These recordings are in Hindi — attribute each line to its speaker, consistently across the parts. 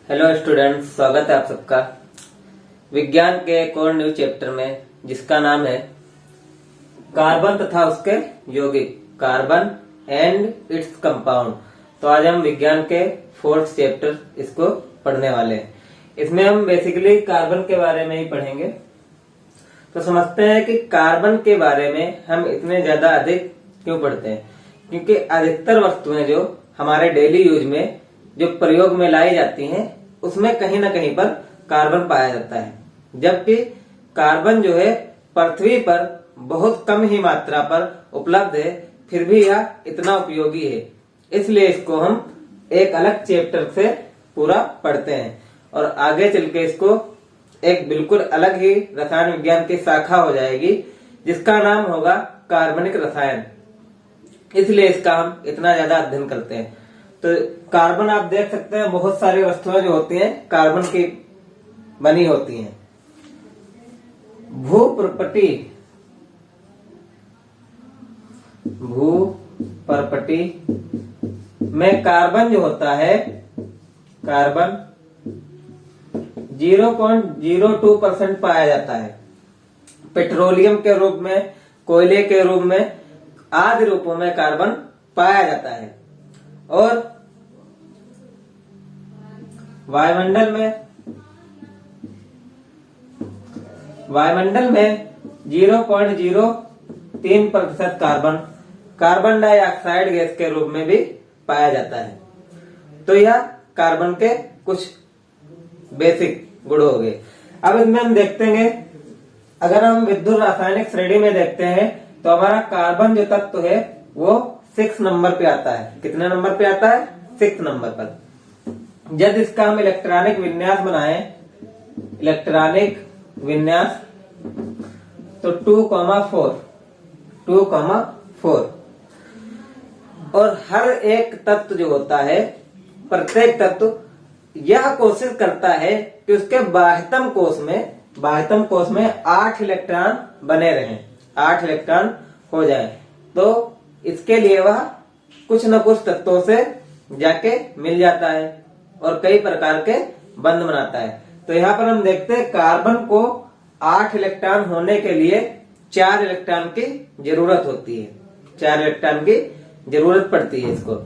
Speaker 1: हेलो स्टूडेंट्स, स्वागत है आप सबका विज्ञान के एक और न्यू चैप्टर में, जिसका नाम है कार्बन तथा उसके यौगिक, कार्बन एंड इट्स कंपाउंड। तो आज हम विज्ञान के 4th चैप्टर इसको पढ़ने वाले हैं। इसमें हम बेसिकली कार्बन के बारे में ही पढ़ेंगे। तो समझते हैं कि कार्बन के बारे में हम इतने ज्यादा अधिक क्यों पढ़ते हैं। क्योंकि अधिकतर वस्तुएं जो हमारे डेली यूज में जो प्रयोग में लाई जाती हैं, उसमें कहीं ना कहीं पर कार्बन पाया जाता है। जबकि कार्बन जो है पृथ्वी पर बहुत कम ही मात्रा पर उपलब्ध है, फिर भी यह इतना उपयोगी है। इसलिए इसको हम एक अलग चैप्टर से पूरा पढ़ते हैं और आगे चल के इसको एक बिल्कुल अलग ही रसायन विज्ञान की शाखा हो जाएगी, जिसका नाम होगा कार्बनिक रसायन। इसलिए इसका हम इतना ज्यादा अध्ययन करते हैं। तो कार्बन आप देख सकते हैं, बहुत सारी वस्तुएं जो होती हैं कार्बन की बनी होती हैं। भूपर्पटी में कार्बन जो होता है, कार्बन 0.02% पाया जाता है। पेट्रोलियम के रूप में, कोयले के रूप में, आदि रूपों में कार्बन पाया जाता है। और वायुमंडल में 0.03% कार्बन डाइऑक्साइड गैस के रूप में भी पाया जाता है। तो यह कार्बन के कुछ बेसिक गुण हो गए। अब इसमें हम देखते हैं, अगर हम विद्युत रासायनिक श्रेणी में देखते हैं तो हमारा कार्बन जो तत्व है वो 6 नंबर पे आता है। कितने नंबर पे आता है? 6 नंबर पर। जब इसका हम इलेक्ट्रॉनिक विन्यास बनाएं, इलेक्ट्रॉनिक विन्यास, तो 2,4 और हर एक तत्व जो होता है, प्रत्येक तत्व यह कोशिश करता है कि उसके बाह्यतम कोश में 8 इलेक्ट्रॉन बने रहें, 8 इलेक्ट्रॉन हो जाए। तो इसके लिए वह कुछ न कुछ तत्वों से जाके मिल जाता है और कई प्रकार के बंध बनाता है। तो यहाँ पर हम देखते हैं कार्बन को 8 इलेक्ट्रॉन होने के लिए 4 इलेक्ट्रॉन की जरूरत होती है, 4 इलेक्ट्रॉन की जरूरत पड़ती है इसको।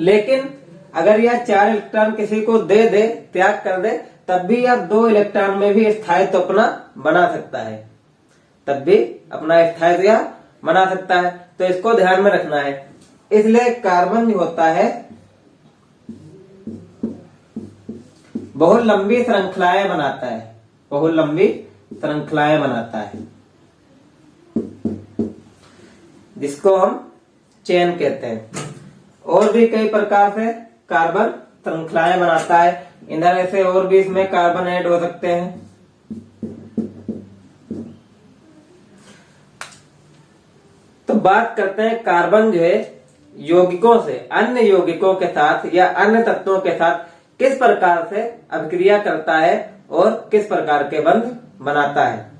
Speaker 1: लेकिन अगर यह 4 इलेक्ट्रॉन किसी को दे दे, त्याग कर दे, तब भी यह 2 इलेक्ट्रॉन में भी स्थायित्व अपना बना सकता है, तब भी अपना स्थायित्व बना सकता है। तो इसको ध्यान में रखना है। इसलिए कार्बन जो होता है बहुत लंबी श्रृंखलाएं बनाता है, बहुत लंबी श्रृंखलाएं बनाता है, जिसको हम चेन कहते हैं। और भी कई प्रकार से कार्बन श्रृंखलाएं बनाता है। इधर ऐसे और भी इसमें कार्बन ऐड हो सकते हैं। तो बात करते हैं कार्बन जो है यौगिकों से, अन्य यौगिकों के साथ या अन्य तत्वों के साथ किस प्रकार से अभिक्रिया करता है और किस प्रकार के बंध बनाता है।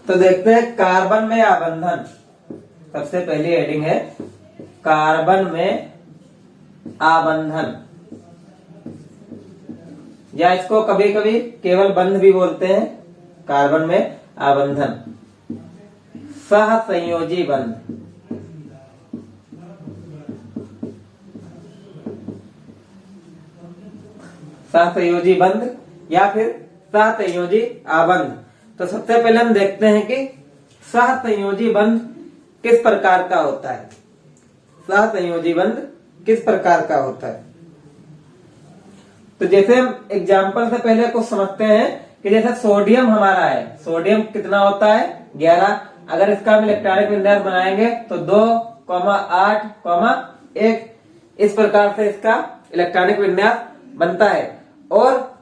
Speaker 1: तो देखते हैं कार्बन में आबंधन। सबसे पहली हेडिंग है कार्बन में आबंधन, या इसको कभी कभी केवल बंध भी बोलते हैं। कार्बन में आबंधन, सहसंयोजी बंध, सहसंयोजी बंध या फिर सहसंयोजी आबंध। तो सबसे पहले हम देखते हैं कि सहसंयोजी बंध किस प्रकार का होता है। सहसंयोजी बंध किस प्रकार का होता है? तो जैसे हम एग्जाम्पल से पहले कुछ समझते हैं कि जैसे सोडियम हमारा है, सोडियम कितना होता है? 11। अगर इसका हम इलेक्ट्रॉनिक विन्यास बनाएंगे तो 2,8,1 इस प्रकार से इसका इलेक्ट्रॉनिक विन्यास बनता है। और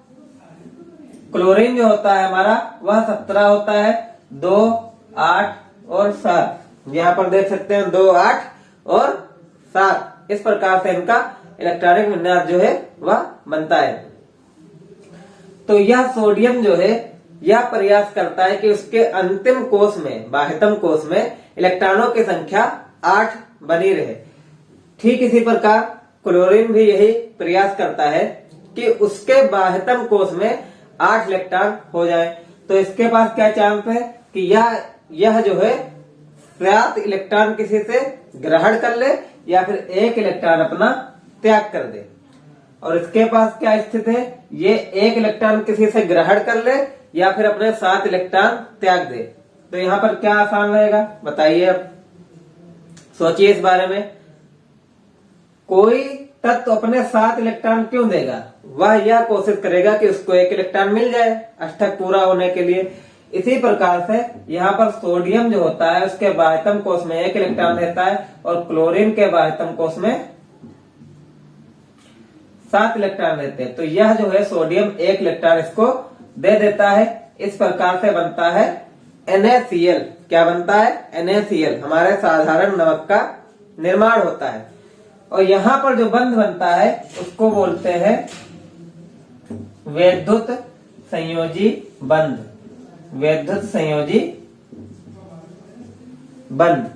Speaker 1: क्लोरीन जो होता है हमारा, वह 17 होता है, 2, 8 और 7। यहाँ पर देख सकते हैं 2, 8 और 7 इस प्रकार से इनका इलेक्ट्रॉनिक विन्यास जो है वह बनता है। तो यह सोडियम जो है यह प्रयास करता है कि उसके अंतिम कोश में, बाह्यतम कोश में इलेक्ट्रॉनों की संख्या 8 बनी रहे। ठीक इसी प्रकार क्लोरीन भी यही प्रयास करता है कि उसके बाह्यतम कोष में 8 इलेक्ट्रॉन हो जाए। तो इसके पास क्या चांस है कि यह जो है 7 इलेक्ट्रॉन किसी से ग्रहण कर ले या फिर 1 इलेक्ट्रॉन अपना त्याग कर दे। और इसके पास क्या स्थिति है, ये 1 इलेक्ट्रॉन किसी से ग्रहण कर ले या फिर अपने 7 इलेक्ट्रॉन त्याग दे। तो यहाँ पर क्या आसान रहेगा बताइए, अब सोचिए इस बारे में। कोई तत्व अपने 7 इलेक्ट्रॉन क्यों देगा, वह यह कोशिश करेगा कि उसको 1 इलेक्ट्रॉन मिल जाए अष्टक पूरा होने के लिए। इसी प्रकार से यहाँ पर सोडियम जो होता है उसके बाह्यतम कोष में 1 इलेक्ट्रॉन रहता है और क्लोरीन के बाह्यतम कोष में 7 इलेक्ट्रॉन रहते हैं। तो यह जो है सोडियम 1 इलेक्ट्रॉन इसको दे देता है। इस प्रकार से बनता है NaCl। क्या बनता है, NaCl। हमारे साधारण नमक का निर्माण होता है। और यहाँ पर जो बंध बनता है उसको बोलते हैं वैद्युत संयोजी बंध। वैद्युत संयोजी बंध।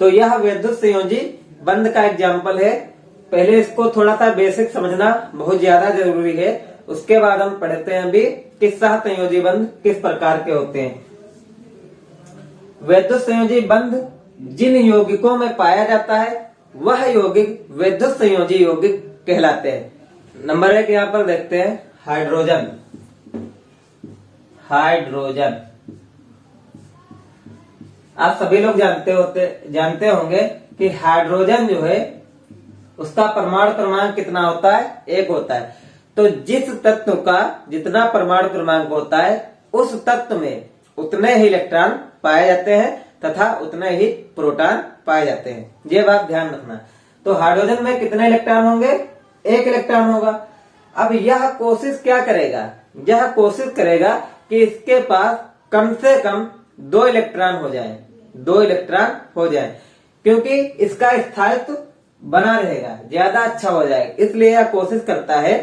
Speaker 1: तो यह वैद्युत संयोजी बंध का एग्जाम्पल है। पहले इसको थोड़ा सा बेसिक समझना बहुत ज्यादा जरूरी है, उसके बाद हम पढ़ते हैं अभी कि सह संयोजी बंध किस प्रकार के होते हैं। वैद्युत संयोजी बंध जिन यौगिकों में पाया जाता है वह यौगिक वैद्युत संयोजी यौगिक कहलाते हैं। नंबर 1 यहाँ पर देखते हैं हाइड्रोजन। हाइड्रोजन आप सभी लोग जानते होंगे कि हाइड्रोजन जो है उसका परमाणु क्रमांक कितना होता है, 1 होता है। तो जिस तत्व का जितना परमाणु क्रमांक होता है उस तत्व में उतने ही इलेक्ट्रॉन पाए जाते हैं तथा उतने ही प्रोटॉन पाए जाते हैं। ये बात ध्यान रखना। तो हाइड्रोजन में कितने इलेक्ट्रॉन होंगे, 1 इलेक्ट्रॉन होगा। अब यह कोशिश क्या करेगा, यह कोशिश करेगा कि इसके पास कम से कम 2 इलेक्ट्रॉन हो जाए, 2 इलेक्ट्रॉन हो जाए, क्योंकि इसका स्थायित्व बना रहेगा, ज्यादा अच्छा हो जाए। इसलिए यह कोशिश करता है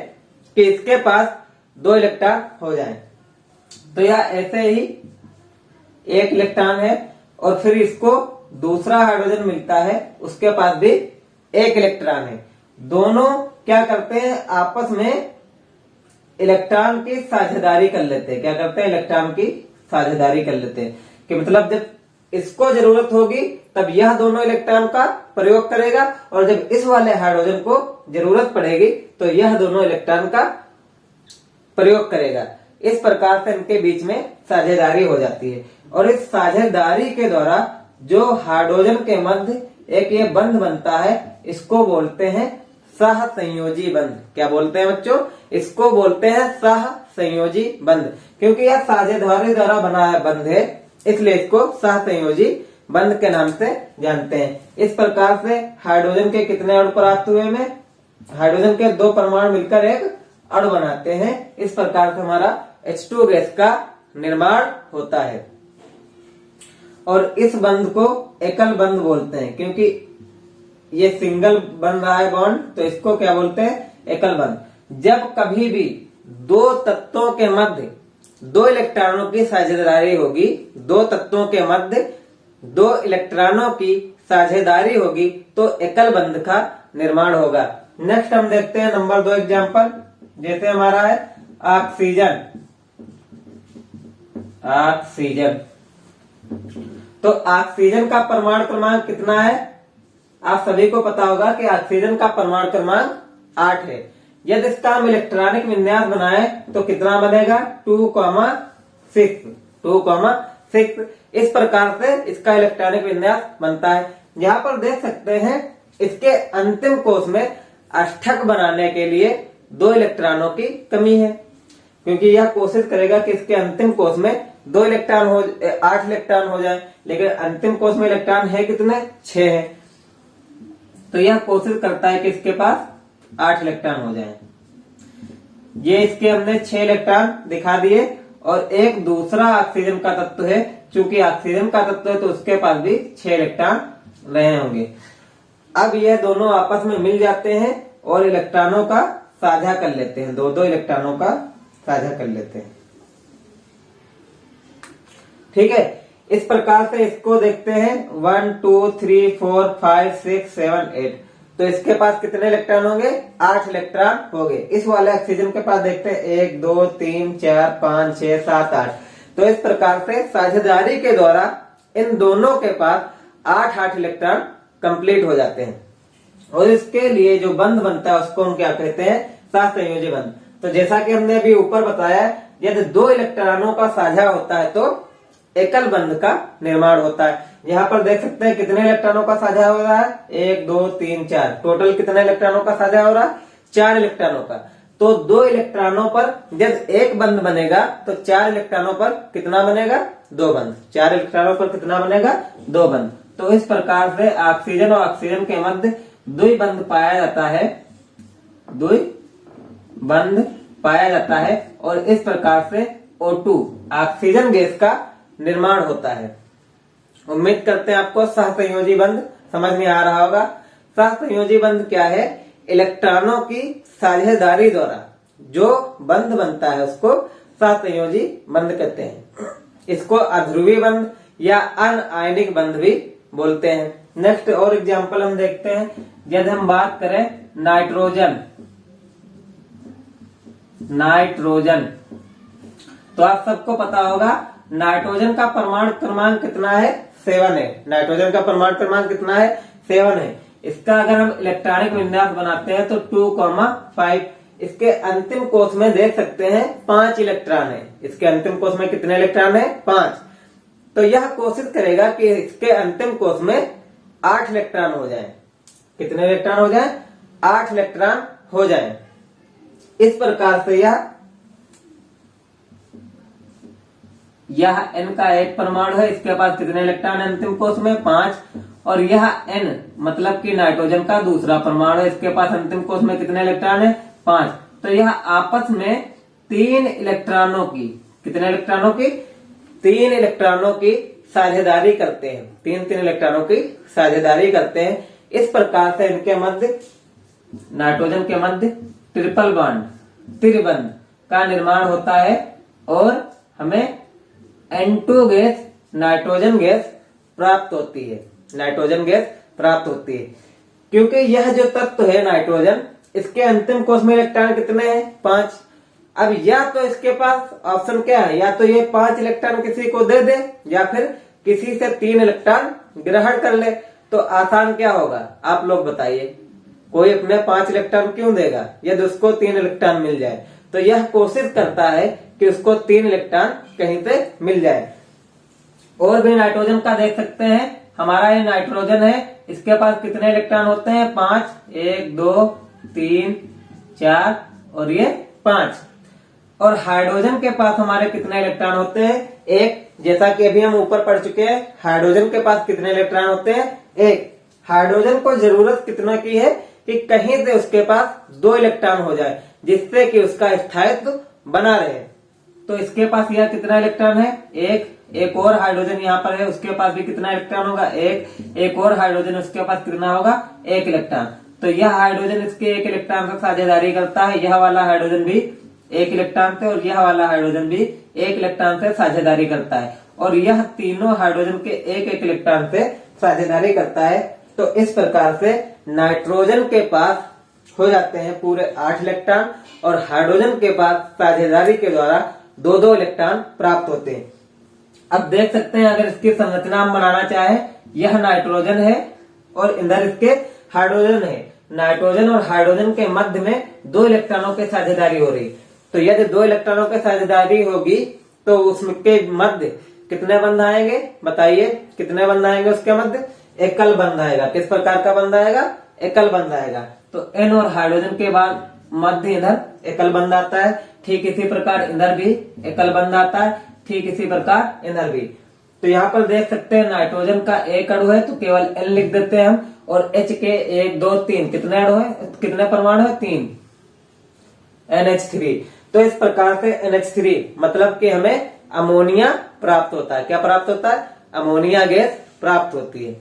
Speaker 1: कि इसके पास 2 इलेक्ट्रॉन हो जाए। तो यह ऐसे ही 1 इलेक्ट्रॉन है और फिर इसको दूसरा हाइड्रोजन मिलता है, उसके पास भी 1 इलेक्ट्रॉन है। दोनों क्या करते हैं, आपस में इलेक्ट्रॉन की साझेदारी कर लेते हैं। क्या करते हैं, इलेक्ट्रॉन की साझेदारी कर लेते हैं कि मतलब जब इसको जरूरत होगी तब यह दोनों इलेक्ट्रॉन का प्रयोग करेगा और जब इस वाले हाइड्रोजन को जरूरत पड़ेगी तो यह दोनों इलेक्ट्रॉन का प्रयोग करेगा। इस प्रकार से इनके बीच में साझेदारी हो जाती है और इस साझेदारी के द्वारा जो हाइड्रोजन के मध्य एक ये बंध बनता है इसको बोलते हैं सह संयोजी बंध। क्या बोलते हैं बच्चों, इसको बोलते हैं सह संयोजी बंध। क्योंकि यह साझेदारी द्वारा बना है बंध है, इसलिए इसको सह संयोजी बंध के नाम से जानते हैं। इस प्रकार से हाइड्रोजन के कितने अणु प्राप्त हुए हमें, हाइड्रोजन के 2 परमाणु मिलकर एक अणु बनाते हैं। इस प्रकार से हमारा H2 गैस का निर्माण होता है और इस बंध को एकल बंध बोलते हैं, क्योंकि ये सिंगल बन रहा है बॉन्ड, तो इसको क्या बोलते हैं, एकल बंध। जब कभी भी 2 तत्वों के मध्य 2 इलेक्ट्रॉनों की साझेदारी होगी, 2 तत्वों के मध्य 2 इलेक्ट्रॉनों की साझेदारी होगी तो एकल बंध का निर्माण होगा। नेक्स्ट हम देखते हैं नंबर 2 एग्जाम्पल। जैसे हमारा है ऑक्सीजन। ऑक्सीजन, तो ऑक्सीजन का परमाणु क्रमांक कितना है, आप सभी को पता होगा कि ऑक्सीजन का परमाणु क्रमांक 8 है। यदि इसका हम इलेक्ट्रॉनिक विन्यास बनाए तो कितना बनेगा, 2,6। 2,6 इस प्रकार से इसका इलेक्ट्रॉनिक विन्यास बनता है। यहाँ पर देख सकते हैं इसके अंतिम कोष में अष्टक बनाने के लिए 2 इलेक्ट्रॉनों की कमी है, क्योंकि यह कोशिश करेगा कि इसके अंतिम कोष में 8 इलेक्ट्रॉन हो जाए, लेकिन अंतिम कोष में इलेक्ट्रॉन है कितने, 6 है। तो यह कोशिश करता है कि इसके पास 8 इलेक्ट्रॉन हो जाए। ये इसके हमने 6 इलेक्ट्रॉन दिखा दिए और एक दूसरा ऑक्सीजन का तत्व है, चूंकि ऑक्सीजन का तत्व है तो उसके पास भी 6 इलेक्ट्रॉन रहे होंगे। अब यह दोनों आपस में मिल जाते हैं और इलेक्ट्रॉनों का साझा कर लेते हैं, 2-2 इलेक्ट्रॉनों का साझा कर लेते हैं। ठीक है, इस प्रकार से इसको देखते हैं 1 2 3 4 5 6 7 8। तो इसके पास कितने इलेक्ट्रॉन होंगे? 8 इलेक्ट्रॉन होंगे। इस वाले ऑक्सीजन के पास देखते हैं 1 2 3 4 5 6 7 8। तो इस प्रकार से साझेदारी के द्वारा इन दोनों के पास 8 इलेक्ट्रॉन कंप्लीट हो जाते हैं और इसके लिए जो बंध बनता है उसको हम क्या कहते हैं? सहसंयोजी बंध। तो जैसा कि हमने अभी ऊपर बताया, यदि 2 इलेक्ट्रॉनों का साझा होता है तो एकल बंध का निर्माण होता है। यहाँ पर देख सकते हैं कितने इलेक्ट्रॉनों का साझा हो रहा है? 1 2 3 4। टोटल कितने इलेक्ट्रॉनों का साझा हो रहा है? 4 इलेक्ट्रॉनों का। तो 2 इलेक्ट्रॉनों पर जब एक बंध बनेगा तो 4 इलेक्ट्रॉनों पर कितना बनेगा? 2 बंध। 4 इलेक्ट्रॉनों पर कितना बनेगा? 2 बंध। तो इस प्रकार से ऑक्सीजन और ऑक्सीजन के मध्य द्विबंध पाया जाता है, द्विबंध पाया जाता है और इस प्रकार से O2 ऑक्सीजन गैस का निर्माण होता है। उम्मीद करते हैं आपको सहसंयोजी बंध समझ में आ रहा होगा। सहसंयोजी बंध क्या है? इलेक्ट्रॉनों की साझेदारी द्वारा जो बंध बनता है उसको सहसंयोजी बंध कहते हैं। इसको अध्रुवीय बंध या अनआयनिक बंध भी बोलते हैं। नेक्स्ट और एग्जांपल हम देखते हैं। यदि हम बात करें नाइट्रोजन, तो आप सबको पता होगा नाइट्रोजन का परमाणु क्रमांक कितना है? 7 है। नाइट्रोजन का परमाणु क्रमांक कितना है? 7 है। इसका अगर हम इलेक्ट्रॉनिक विन्यास बनाते हैं तो 2,5। इसके अंतिम कोश में देख सकते हैं 5 इलेक्ट्रॉन है। इसके अंतिम कोश में कितने इलेक्ट्रॉन है? 5। तो यह कोशिश करेगा कि इसके अंतिम कोश में 8 इलेक्ट्रॉन हो जाएं। कितने इलेक्ट्रॉन हो जाएं? 8 इलेक्ट्रॉन हो जाएं। इस प्रकार से यह N का एक परमाणु है। इसके पास कितने इलेक्ट्रॉन है अंतिम कोश में? 5। और यह N मतलब कि नाइट्रोजन का दूसरा परमाणु है। इसके पास अंतिम कोश में कितने इलेक्ट्रॉन है? 5। तो यह आपस में 3 इलेक्ट्रॉनों की, कितने इलेक्ट्रॉनों की? 3 इलेक्ट्रॉनों की साझेदारी करते हैं। 3 इलेक्ट्रॉनों की साझेदारी करते हैं। इस प्रकार से इनके मध्य, नाइट्रोजन के मध्य ट्रिपल बॉन्ड, त्रिबंध का निर्माण होता है और हमें N2 गैस, नाइट्रोजन गैस प्राप्त होती है। नाइट्रोजन गैस प्राप्त होती है क्योंकि यह जो तत्व है नाइट्रोजन, इसके अंतिम कोश में इलेक्ट्रॉन कितने हैं? 5। अब या तो इसके पास ऑप्शन क्या है? या तो ये 5 इलेक्ट्रॉन किसी को दे दे या फिर किसी से 3 इलेक्ट्रॉन ग्रहण कर ले। तो आसान क्या होगा? आप लोग बताइए। कोई अपने 5 इलेक्ट्रॉन क्यों देगा यदि उसको 3 इलेक्ट्रॉन मिल जाए? तो यह कोशिश करता है कि उसको 3 इलेक्ट्रॉन कहीं से मिल जाए। और भी नाइट्रोजन का देख सकते हैं। हमारा ये नाइट्रोजन है, इसके पास कितने इलेक्ट्रॉन होते हैं? 5। 1 2 3 4 और ये 5। और हाइड्रोजन के पास हमारे कितने इलेक्ट्रॉन होते हैं? 1। जैसा कि अभी हम ऊपर पढ़ चुके हैं, हाइड्रोजन के पास कितने इलेक्ट्रॉन होते हैं? 1। हाइड्रोजन को जरूरत कितना की है कि कहीं से उसके पास 2 इलेक्ट्रॉन हो जाए जिससे कि उसका स्थायित्व बना रहे। तो इसके पास यह कितना इलेक्ट्रॉन है? 1। एक और हाइड्रोजन यहाँ पर है, उसके पास भी कितना इलेक्ट्रॉन होगा? 1। एक और हाइड्रोजन, उसके पास कितना होगा? 1 इलेक्ट्रॉन। तो यह हाइड्रोजन इसके 1 इलेक्ट्रॉन से साझेदारी करता है। यह वाला हाइड्रोजन भी 1 इलेक्ट्रॉन से और यह वाला हाइड्रोजन भी 1 इलेक्ट्रॉन से साझेदारी करता है और यह तीनों हाइड्रोजन के 1 इलेक्ट्रॉन से साझेदारी करता है। तो इस प्रकार से नाइट्रोजन के पास हो जाते हैं पूरे 8 इलेक्ट्रॉन और हाइड्रोजन के पास साझेदारी के द्वारा 2 इलेक्ट्रॉन प्राप्त होते हैं। अब देख सकते हैं अगर इसकी संरचना हम बनाना चाहे, यह नाइट्रोजन है और इधर इसके हाइड्रोजन है। नाइट्रोजन और हाइड्रोजन के मध्य में 2 इलेक्ट्रॉनों की साझेदारी हो रही। तो यदि 2 इलेक्ट्रॉनों की साझेदारी होगी तो उसके मध्य कितने बंध आएंगे? बताइए कितने बंध आएंगे उसके मध्य? एकल बंध आएगा। किस प्रकार का बंध आएगा? एकल बंध आएगा। तो N और हाइड्रोजन के बाद मध्य इधर एकल बंध आता है। ठीक इसी प्रकार इधर भी एकल बंध आता है। ठीक इसी प्रकार इधर भी। तो यहाँ पर देख सकते हैं नाइट्रोजन का 1 अणु है तो केवल N लिख देते हैं हम और H के 1 2 3 कितने अणु है? कितने परमाणु है? 3। NH3। तो इस प्रकार से NH3 मतलब कि हमें अमोनिया प्राप्त होता है। क्या प्राप्त होता है? अमोनिया गैस प्राप्त होती है।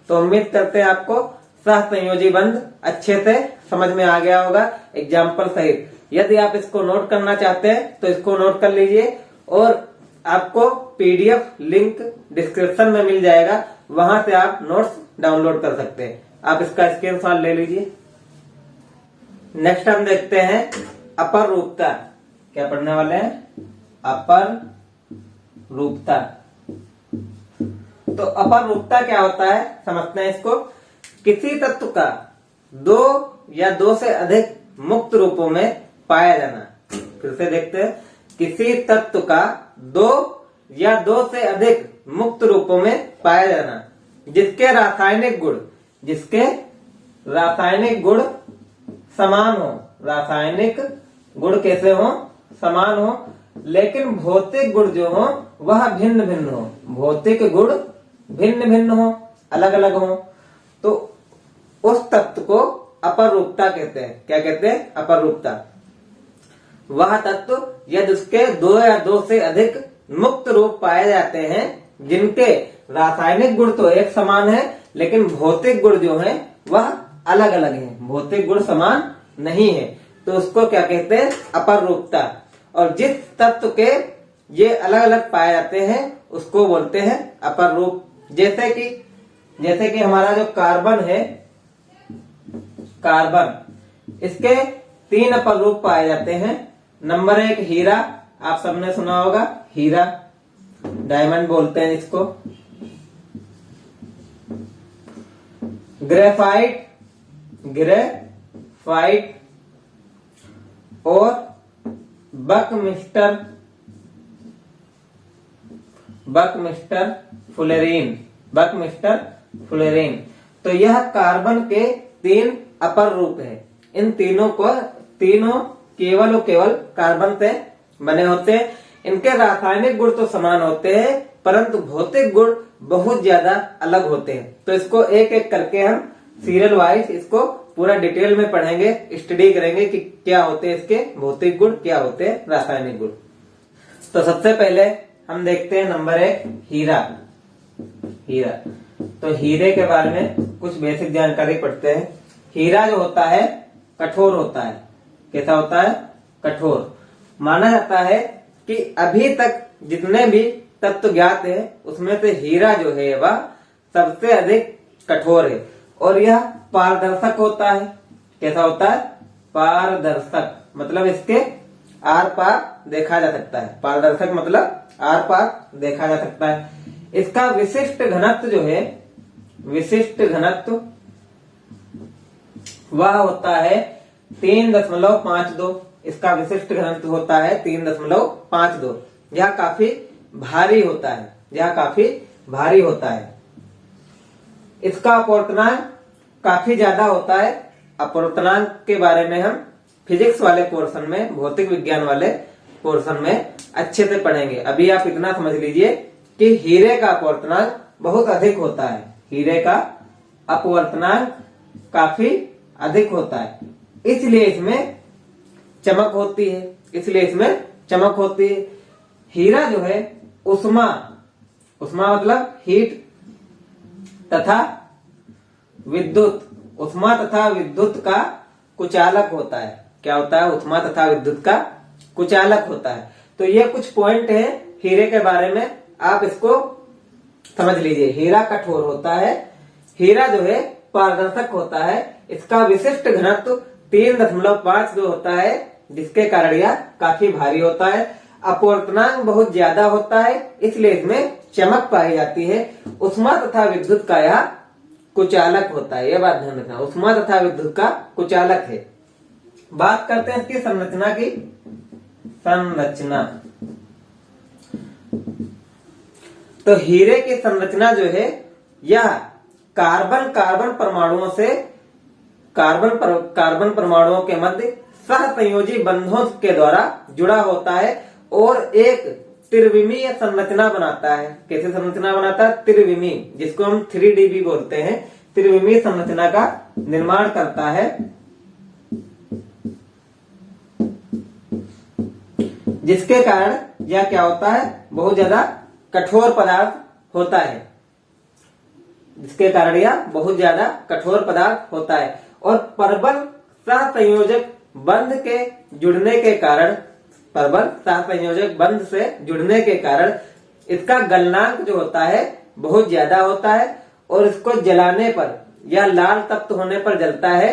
Speaker 1: तो उम्मीद करते हैं आपको सहसंयोजी बंध अच्छे से समझ में आ गया होगा एग्जाम्पल सहित। यदि आप इसको नोट करना चाहते हैं तो इसको नोट कर लीजिए और आपको PDF लिंक डिस्क्रिप्शन में मिल जाएगा, वहां से आप नोट्स डाउनलोड कर सकते हैं। आप इसका स्क्रीनशॉट ले लीजिए। नेक्स्ट हम देखते हैं अपर रूपता। क्या पढ़ने वाले हैं? अपर रूपता। तो अपर रूपता क्या होता है समझते हैं इसको। किसी तत्व का दो या दो से अधिक मुक्त रूपों में पाया जाना। फिर से देखते हैं, किसी तत्व का दो या दो से अधिक मुक्त रूपों में पाया जाना जिसके रासायनिक गुण समान हो। रासायनिक गुण कैसे हो? समान हो, लेकिन भौतिक गुण जो हो वह भिन्न भिन्न हो। भौतिक गुण भिन्न भिन्न हो, अलग अलग हो, तो उस तत्व को अपर रूपता कहते हैं। क्या कहते हैं? अपर रूपता। वह तत्व यदि उसके दो या दो से अधिक मुक्त रूप पाए जाते हैं जिनके रासायनिक गुण तो एक समान है, लेकिन भौतिक गुण जो है वह अलग अलग है। भौतिक गुण समान नहीं है, तो उसको क्या कहते हैं? अपर रूपता। और जिस तत्व के ये अलग अलग पाए जाते हैं उसको बोलते हैं अपर रूप। जैसे कि हमारा जो कार्बन है, कार्बन, इसके 3 अपर रूप पाए जाते हैं। नंबर 1 हीरा, आप सबने सुना होगा, हीरा, डायमंड बोलते हैं इसको। ग्रेफाइट और बकमिस्टर फुलेरीन। तो यह कार्बन के 3 अपर रूप है। इन तीनों केवल और केवल कार्बन से बने होते हैं। इनके रासायनिक गुण तो समान होते हैं, परंतु भौतिक गुण बहुत ज्यादा अलग होते हैं। तो इसको एक एक करके हम सीरियल वाइज इसको पूरा डिटेल में पढ़ेंगे, स्टडी करेंगे कि क्या होते हैं इसके भौतिक गुण, क्या होते हैं रासायनिक गुण। तो सबसे पहले हम देखते हैं नंबर 1 हीरा। तो हीरे के बारे में कुछ बेसिक जानकारी पढ़ते हैं। हीरा जो होता है कठोर होता है। कैसा होता है? कठोर। माना जाता है कि अभी तक जितने भी तत्व ज्ञात है उसमें से हीरा जो है वह सबसे अधिक कठोर है, और यह पारदर्शक होता है। कैसा होता है? पारदर्शक, मतलब इसके आर पार देखा जा सकता है। पारदर्शक मतलब आर पार देखा जा सकता है। इसका विशिष्ट घनत्व जो है, विशिष्ट घनत्व वह होता है 3.52। इसका विशिष्ट घनत्व होता है 3.52। यह काफी भारी होता है। इसका अपवर्तनांक काफी ज्यादा होता है। अपवर्तनांक के बारे में हम फिजिक्स वाले पोर्शन में, भौतिक विज्ञान वाले पोर्शन में अच्छे से पढ़ेंगे। अभी आप इतना समझ लीजिए कि हीरे का अपवर्तनांक बहुत अधिक होता है। हीरे का अपवर्तनांक काफी अधिक होता है, इसलिए इसमें चमक होती है। हीरा जो है उष्मा मतलब हीट तथा विद्युत का कुचालक होता है। क्या होता है? उष्मा तथा विद्युत का कुचालक होता है। तो ये कुछ पॉइंट है हीरे के बारे में, आप इसको समझ लीजिए। हीरा कठोर होता है, हीरा जो है पारदर्शक होता है। इसका विशिष्ट घनत्व 3.52 होता है, जिसके कारण यह काफी भारी होता है। अपवर्तनांक बहुत ज्यादा होता है, इसलिए इसमें चमक पाई जाती है। उष्मा तथा विद्युत का यह कुचालक होता है। यह बात ध्यान रखना, उष्मा तथा विद्युत का कुचालक है। बात करते हैं इसकी संरचना की। तो हीरे की संरचना जो है यह कार्बन परमाणुओं के मध्य सहसंयोजी बंधों के द्वारा जुड़ा होता है और एक त्रिविमीय संरचना बनाता है। कैसे संरचना बनाता है? त्रिविमीय, जिसको हम 3D भी बोलते हैं। त्रिविमीय संरचना का निर्माण करता है, जिसके कारण यह क्या होता है? बहुत ज्यादा कठोर पदार्थ होता है। जिसके कारण यह बहुत ज्यादा कठोर पदार्थ होता है। और प्रबल सहसंयोजक बंध से जुड़ने के कारण इसका गलनांक जो होता है बहुत ज्यादा होता है, और इसको जलाने पर या लाल तप्त होने पर जलता है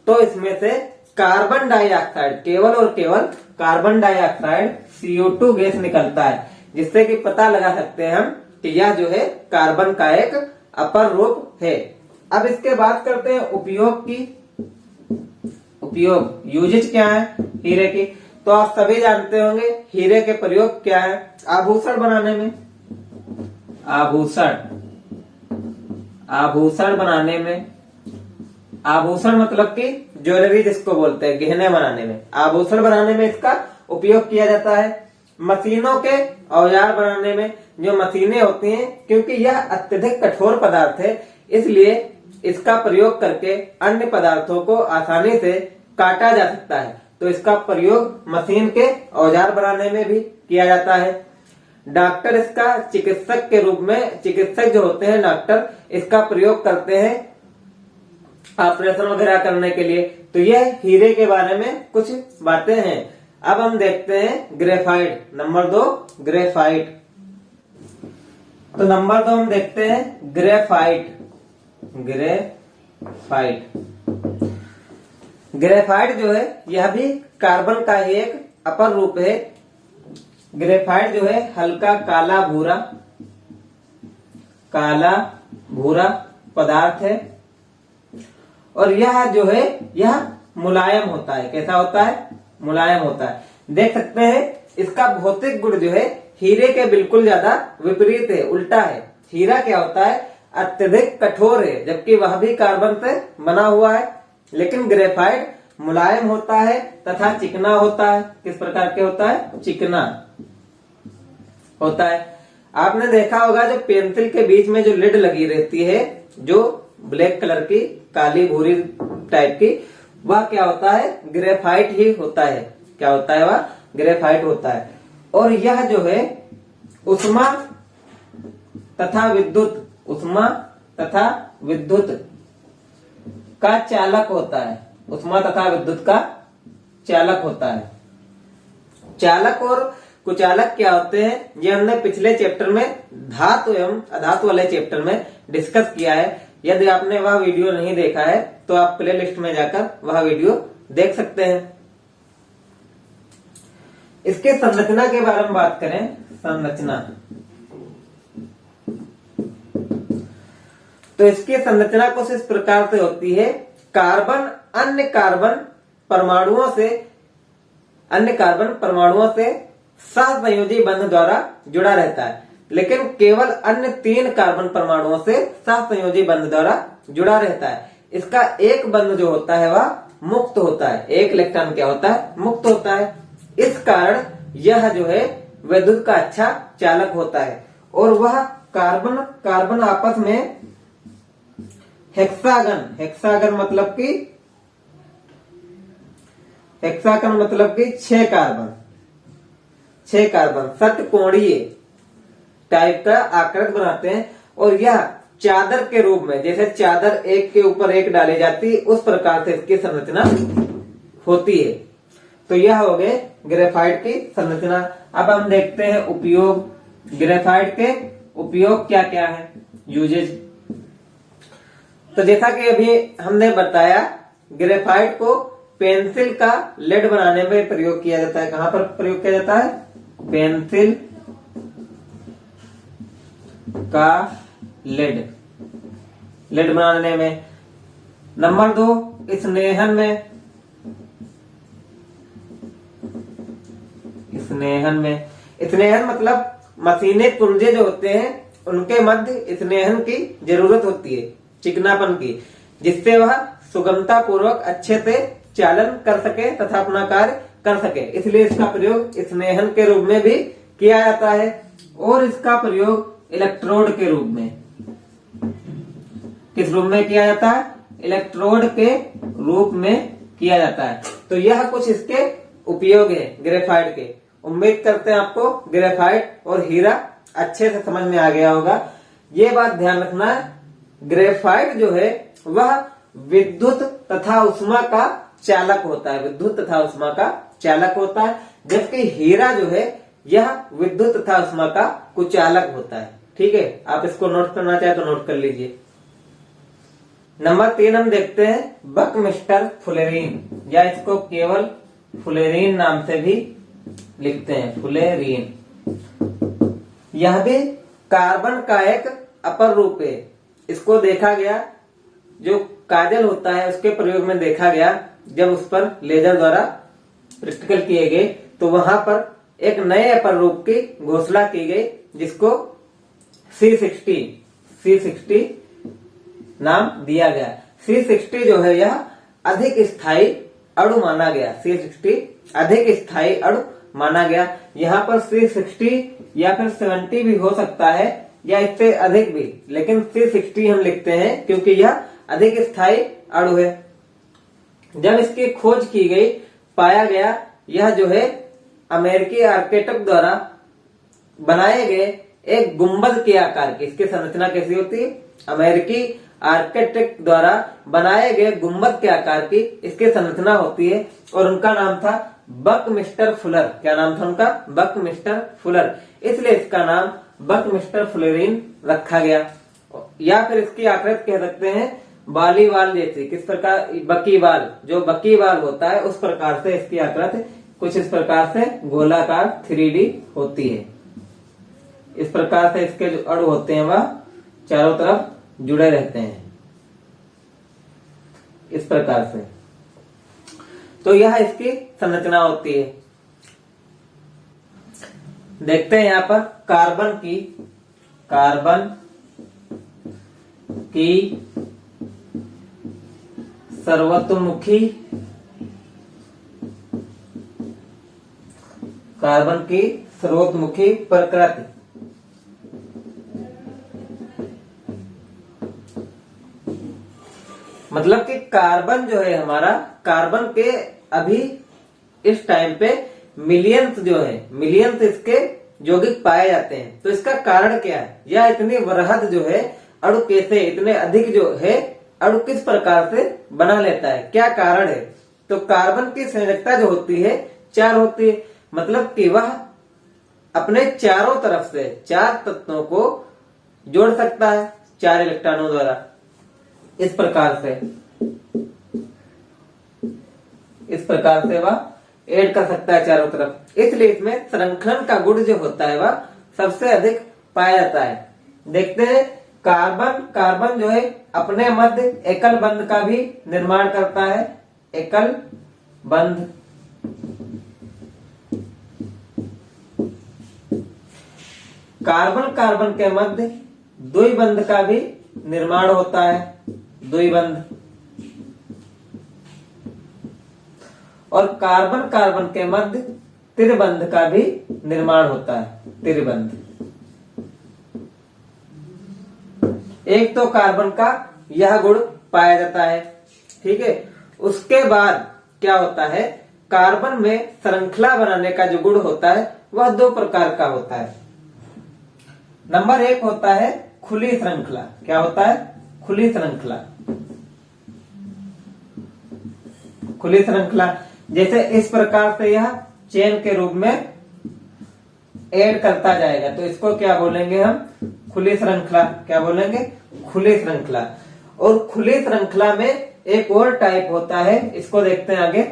Speaker 1: तो इसमें से कार्बन डाइऑक्साइड, केवल और केवल कार्बन डाइऑक्साइड CO2 गैस निकलता है, जिससे कि पता लगा सकते हैं हम कि यह जो है कार्बन का एक अपर रूप है। अब इसके बात करते हैं उपयोग की। उपयोग, यूजेज क्या है हीरे की, तो आप सभी जानते होंगे हीरे के प्रयोग क्या है आभूषण बनाने में। आभूषण बनाने में, आभूषण मतलब कि ज्वेलरी जिसको बोलते हैं, गहने बनाने में, आभूषण बनाने में इसका उपयोग किया जाता है। मशीनों के औजार बनाने में, जो मशीनें होती हैं, क्योंकि यह अत्यधिक कठोर पदार्थ है इसलिए इसका प्रयोग करके अन्य पदार्थों को आसानी से काटा जा सकता है, तो इसका प्रयोग मशीन के औजार बनाने में भी किया जाता है। डॉक्टर इसका चिकित्सक के रूप में, चिकित्सक जो होते हैं डॉक्टर, इसका प्रयोग करते हैं ऑपरेशन वगैरह करने के लिए। तो यह हीरे के बारे में कुछ बातें हैं। अब हम देखते हैं ग्रेफाइट। Number 2 graphite. तो नंबर 2 हम देखते हैं ग्रेफाइट। ग्रेफाइट जो है यह भी कार्बन का ही एक अपर रूप है। ग्रेफाइट जो है हल्का काला भूरा पदार्थ है और यह जो है यह मुलायम होता है। कैसा होता है? मुलायम होता है। देख सकते हैं इसका भौतिक गुण जो है हीरे के बिल्कुल ज्यादा विपरीत है, उल्टा है। हीरा क्या होता है? अत्यधिक कठोर है, जबकि वह भी कार्बन से बना हुआ है। लेकिन ग्रेफाइट मुलायम होता है तथा चिकना होता है। किस प्रकार के होता है? चिकना होता है। आपने देखा होगा जो पेंसिल के बीच में जो लिड लगी रहती है, जो ब्लैक कलर की, काली भूरी टाइप की, वह क्या होता है? ग्रेफाइट ही होता है। क्या होता है? वह ग्रेफाइट होता है। और यह जो है उष्मा तथा विद्युत का चालक होता है। उष्मा तथा विद्युत का चालक होता है। चालक और कुचालक क्या होते हैं, ये हमने पिछले चैप्टर में धातु एवं अधातु वाले चैप्टर में डिस्कस किया है। यदि आपने वह वीडियो नहीं देखा है तो आप प्ले लिस्ट में जाकर वह वीडियो देख सकते हैं। इसके संरचना के बारे में बात करें। संरचना, तो इसकी संरचना कुछ इस प्रकार से होती है। कार्बन अन्य कार्बन परमाणुओं से सहसंयोजी बंध द्वारा जुड़ा रहता है, लेकिन केवल अन्य 3 कार्बन परमाणुओं से सहसंयोजी बंध द्वारा जुड़ा रहता है। इसका एक बंध जो होता है वह मुक्त होता है। एक इलेक्ट्रॉन क्या होता है? मुक्त होता है। इस कारण यह जो है विद्युत का अच्छा चालक होता है। और वह कार्बन आपस में हेक्सागन मतलब कि 6 कार्बन षटकोणीय टाइप का आकृति बनाते हैं। और यह चादर के रूप में, जैसे चादर एक के ऊपर एक डाली जाती है, उस प्रकार से इसकी संरचना होती है। तो यह हो गए ग्रेफाइट की संरचना। अब हम देखते हैं उपयोग। ग्रेफाइट के उपयोग क्या क्या है, यूजेज। तो जैसा कि अभी हमने बताया, ग्रेफाइट को पेंसिल का लेड बनाने में प्रयोग किया जाता है। कहां पर प्रयोग किया जाता है? पेंसिल का लेड बनाने में। नंबर 2 स्नेहन मतलब मशीनें पुर्जे जो होते हैं उनके मध्य स्नेहन की जरूरत होती है, चिकनापन की, जिससे वह सुगमता पूर्वक अच्छे से चालन कर सके तथा अपना कार्य कर सके। इसलिए इसका प्रयोग स्नेहन के रूप में भी किया जाता है। और इसका प्रयोग इलेक्ट्रोड के रूप में, किस रूप में किया जाता है? इलेक्ट्रोड के रूप में किया जाता है। तो यह कुछ इसके उपयोग है ग्रेफाइट के। उम्मीद करते हैं आपको ग्रेफाइट और हीरा अच्छे से समझ में आ गया होगा। ये बात ध्यान रखना है, ग्रेफाइट जो है वह विद्युत तथा उष्मा का चालक होता है, जबकि हीरा जो है यह विद्युत तथा उष्मा का कुचालक होता है। ठीक है, आप इसको नोट करना चाहे तो नोट कर लीजिए। नंबर 3 हम देखते हैं बकमिस्टर फुलेरीन, या इसको केवल फुलेरीन नाम से भी लिखते हैं, फुलेरीन। यह भी कार्बन का एक अपर रूप है। इसको देखा गया, जो काजल होता है उसके प्रयोग में देखा गया, जब उस पर लेजर द्वारा प्रैक्टिकल किए गए तो वहां पर एक नए अपर रूप की घोषणा की गई, जिसको C60 नाम दिया गया। C60 जो है यह अधिक स्थायी अणु माना गया, C60 अधिक स्थायी अणु माना गया। यहाँ पर C60 या फिर 70 भी हो सकता है या इससे अधिक भी, लेकिन C60 हम लिखते हैं क्योंकि यह अधिक स्थायी अणु है। जब इसकी खोज की गई, पाया गया यह जो है अमेरिकी आर्किटेक्ट द्वारा बनाए गए एक गुंबद के आकार की, इसकी संरचना कैसी होती है, अमेरिकी आर्किटेक्ट द्वारा बनाए गए गुंबद के आकार की इसकी संरचना होती है, और उनका नाम था बकमिस्टर फुलर। क्या नाम था उनका? Buckminster Fuller. इसलिए इसका नाम बकमिस्टर फुलेरीन रखा गया। या फिर इसकी आकृति कह सकते हैं बालीवाल जैसी, किस प्रकार, बकीवाल, जो बकीवाल होता है उस प्रकार से इसकी आकृति कुछ इस प्रकार से गोलाकार 3D होती है। इस प्रकार से इसके जो अणु होते हैं वह चारों तरफ जुड़े रहते हैं, इस प्रकार से। तो यह इसकी संरचना होती है। देखते हैं यहां पर कार्बन की सर्वतोमुखी, कार्बन की सर्वतोमुखी प्रकृति। मतलब कि कार्बन जो है हमारा, कार्बन के अभी इस टाइम पे मिलियंस जो है, मिलियंस इसके यौगिक पाए जाते हैं। तो इसका कारण क्या है, या इतनी वृहद जो है अणु कैसे, इतने अधिक जो है अणु किस प्रकार से बना लेता है, क्या कारण है? तो कार्बन की संयोजकता जो होती है 4 होती है। मतलब कि वह अपने चारों तरफ से 4 तत्वों को जोड़ सकता है 4 इलेक्ट्रॉनों द्वारा, इस प्रकार से वह ऐड कर सकता है चारों तरफ। इसलिए इसमें श्रृंखलन का गुण जो होता है वह सबसे अधिक पाया जाता है। देखते हैं कार्बन जो है अपने मध्य एकल बंध का भी निर्माण करता है, एकल बंध। कार्बन के मध्य द्विबंध का भी निर्माण होता है, द्विबंध। और कार्बन के मध्य त्रिबंध का भी निर्माण होता है, त्रिबंध। एक तो कार्बन का यह गुण पाया जाता है, ठीक है। उसके बाद क्या होता है, कार्बन में श्रृंखला बनाने का जो गुण होता है वह 2 प्रकार का होता है। नंबर 1 होता है खुली श्रृंखला। क्या होता है? खुली श्रृंखला। खुली श्रृंखला जैसे इस प्रकार से यह चेन के रूप में ऐड करता जाएगा, तो इसको क्या बोलेंगे हम? खुली श्रृंखला। क्या बोलेंगे? खुली श्रृंखला। और खुली श्रृंखला में एक और टाइप होता है, इसको देखते हैं आगे।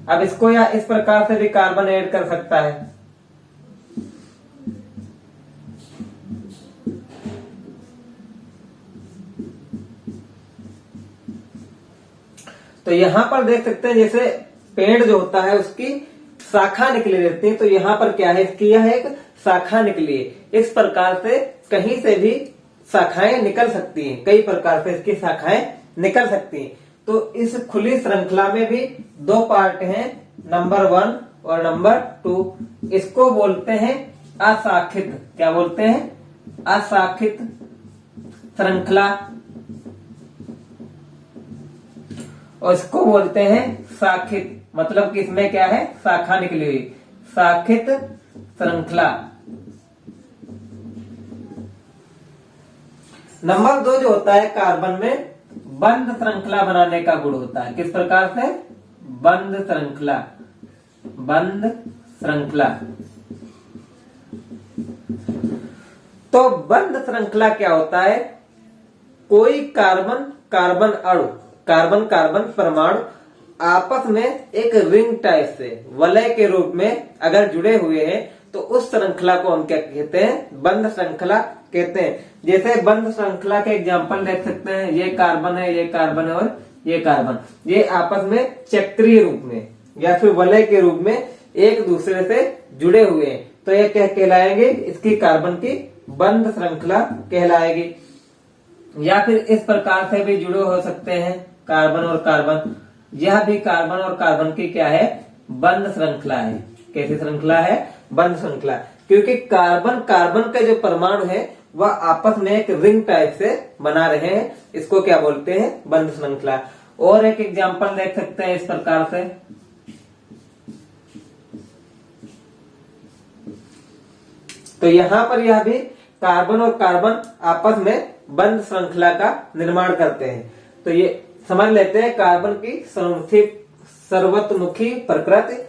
Speaker 1: अब इसको या इस प्रकार से भी कार्बन ऐड कर सकता है। तो यहां पर देख सकते हैं जैसे पेड़ जो होता है उसकी शाखा निकली रहती है, तो यहाँ पर क्या है, इसकी यह एक शाखा निकली है। इस प्रकार से कहीं से भी शाखाएं निकल सकती हैं, कई प्रकार से इसकी शाखाएं निकल सकती हैं। तो इस खुली श्रृंखला में भी 2 पार्ट हैं, नंबर 1 और नंबर 2। इसको बोलते हैं अशाखित। क्या बोलते हैं? अशाखित श्रृंखला। और इसको बोलते हैं शाखित। मतलब कि इसमें क्या है, शाखा निकली हुई, शाखित श्रृंखला। नंबर 2 जो होता है, कार्बन में बंद श्रृंखला बनाने का गुण होता है। किस प्रकार से? बंद श्रृंखला। बंद श्रृंखला। तो बंद श्रृंखला क्या होता है? कोई कार्बन कार्बन अणु, कार्बन कार्बन परमाणु आपस में एक रिंग टाइप से वलय के रूप में अगर जुड़े हुए हैं तो उस श्रृंखला को हम क्या कहते हैं? बंध श्रृंखला कहते हैं। जैसे बंध श्रृंखला के एग्जांपल देख सकते हैं, ये कार्बन है, ये कार्बन है और ये कार्बन, ये आपस में चक्रीय रूप में या फिर वलय के रूप में एक दूसरे से जुड़े हुए हैं, तो ये क्या कहलाएंगे? इसकी कार्बन की बंध श्रृंखला कहलाएगी। या फिर इस प्रकार से भी जुड़े हो सकते हैं कार्बन और कार्बन, यह भी कार्बन और कार्बन की क्या है? बंध श्रृंखला है। कैसी श्रृंखला है? बंध श्रृंखला, क्योंकि कार्बन कार्बन के जो परमाणु है वह आपस में एक रिंग टाइप से बना रहे हैं, इसको क्या बोलते हैं? बंध श्रृंखला। और एक एग्जांपल देख सकते हैं इस प्रकार से, तो यहां पर यह भी कार्बन और कार्बन आपस में बंध श्रृंखला का निर्माण करते हैं। तो ये समझ लेते हैं कार्बन की सर्वतोमुखी प्रकृति।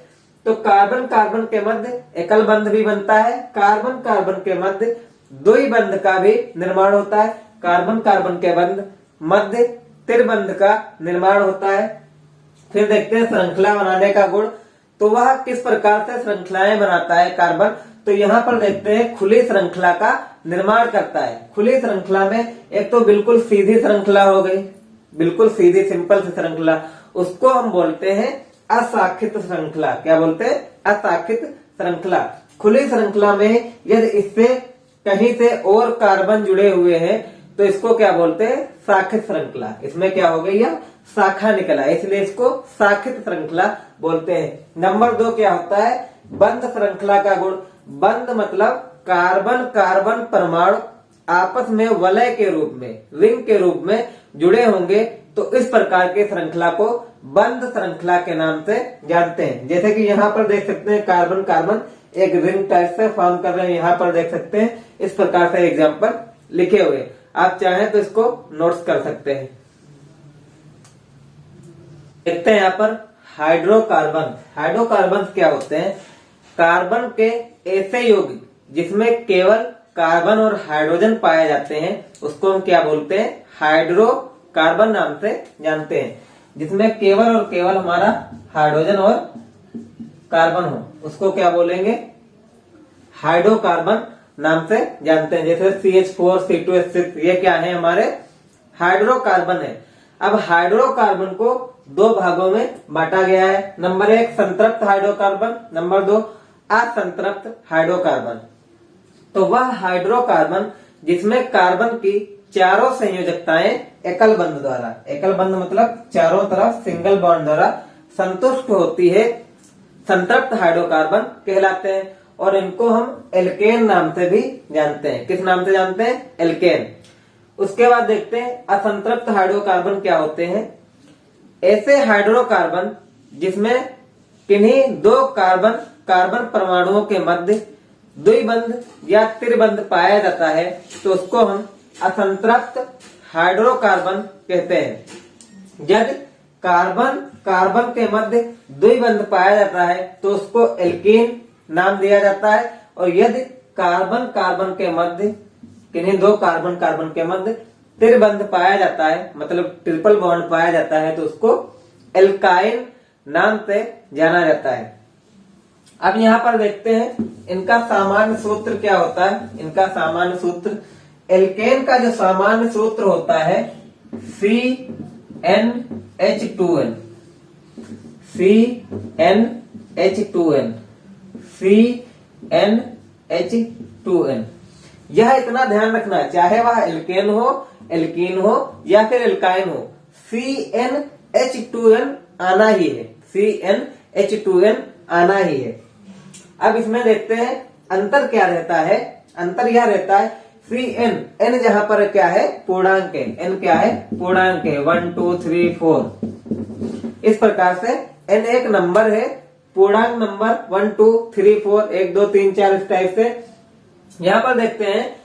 Speaker 1: तो कार्बन कार्बन के मध्य एकल बंध भी बनता है, कार्बन कार्बन के मध्य द्विबंध का भी निर्माण होता है, कार्बन कार्बन के बंध मध्य त्रिबंध का निर्माण होता है। फिर देखते हैं श्रृंखला बनाने का गुण, तो वह किस प्रकार से श्रृंखलाएं बनाता है कार्बन। तो यहाँ पर देखते हैं खुली श्रृंखला का निर्माण करता है। खुली श्रृंखला में एक तो बिल्कुल सीधी श्रृंखला हो गई, बिल्कुल सीधी सिंपल सी श्रृंखला, उसको हम बोलते हैं अशाखित श्रृंखला। क्या बोलते हैं? अशाखित श्रृंखला। खुली श्रृंखला में यदि इससे कहीं से और कार्बन जुड़े हुए हैं तो इसको क्या बोलते हैं? शाखित श्रृंखला। इसमें क्या हो गई? यह शाखा निकला, इसलिए इसको शाखित श्रृंखला बोलते हैं। नंबर 2 क्या होता है? बंध श्रृंखला का गुण। बंध मतलब कार्बन कार्बन परमाणु आपस में वलय के रूप में, रिंग के रूप में जुड़े होंगे, तो इस प्रकार की श्रृंखला को बंध श्रृंखला के नाम से जानते हैं। जैसे कि यहाँ पर देख सकते हैं कार्बन कार्बन एक रिंग टाइप से फॉर्म कर रहे हैं, यहाँ पर देख सकते हैं इस प्रकार से एग्जाम्पल लिखे हुए। आप चाहें तो इसको नोट्स कर सकते हैं। देखते हैं यहाँ पर हाइड्रोकार्बन। हाइड्रोकार्बन क्या होते हैं? कार्बन के ऐसे यौगिक जिसमें केवल कार्बन और हाइड्रोजन पाए जाते हैं उसको हम क्या बोलते हैं? हाइड्रोकार्बन नाम से जानते हैं। जिसमें केवल और केवल हमारा हाइड्रोजन और कार्बन हो उसको क्या बोलेंगे? हाइड्रोकार्बन नाम से जानते हैं। जैसे CH4 C2H6 ये क्या है? हमारे हाइड्रोकार्बन है। अब हाइड्रोकार्बन को 2 भागों में बांटा गया है। नंबर 1 संतृप्त हाइड्रोकार्बन, नंबर 2 असंतृप्त हाइड्रोकार्बन। तो वह हाइड्रोकार्बन जिसमें कार्बन की चारों संयोजकताएं एकल बंध द्वारा, एकल बंध मतलब चारों तरफ सिंगल बॉन्ड द्वारा संतुष्ट होती है, संतृप्त हाइड्रोकार्बन कहलाते हैं। और इनको हम एल्केन नाम से भी जानते हैं। किस नाम से जानते हैं? एल्केन। उसके बाद देखते हैं असंतृप्त हाइड्रोकार्बन क्या होते हैं। ऐसे हाइड्रोकार्बन जिसमें किन्हीं 2 कार्बन कार्बन परमाणुओं के मध्य द्विबंध या त्रिबंध पाया जाता है तो उसको हम असंतृप्त हाइड्रोकार्बन कहते हैं। यदि कार्बन कार्बन के मध्य द्विबंध पाया जाता है तो उसको एल्कीन नाम दिया जाता है। और यदि कार्बन कार्बन के मध्य किन्हीं 2 कार्बन कार्बन के मध्य त्रिबंध पाया जाता है, मतलब ट्रिपल बॉन्ड पाया जाता है, तो उसको एल्काइन नाम से जाना जाता है। अब यहाँ पर देखते हैं इनका सामान्य सूत्र क्या होता है। इनका सामान्य सूत्र, एल्केन का जो सामान्य सूत्र होता है CnH2n, CnH2n, CnH2n। यह इतना ध्यान रखना, चाहे वह एल्केन हो, एल्कीन हो या फिर एल्काइन हो, CnH2n आना ही है, CnH2n आना ही है। अब इसमें देखते हैं अंतर क्या रहता है। अंतर यह रहता है Cn, n जहां पर क्या है? पूर्णांक है। n क्या है? पूर्णांक है। 1 2 3 4 इस प्रकार से n एक नंबर है, पूर्णांक नंबर 1 2 3 4 1 2 3 4 इस टाइप से। यहाँ पर देखते हैं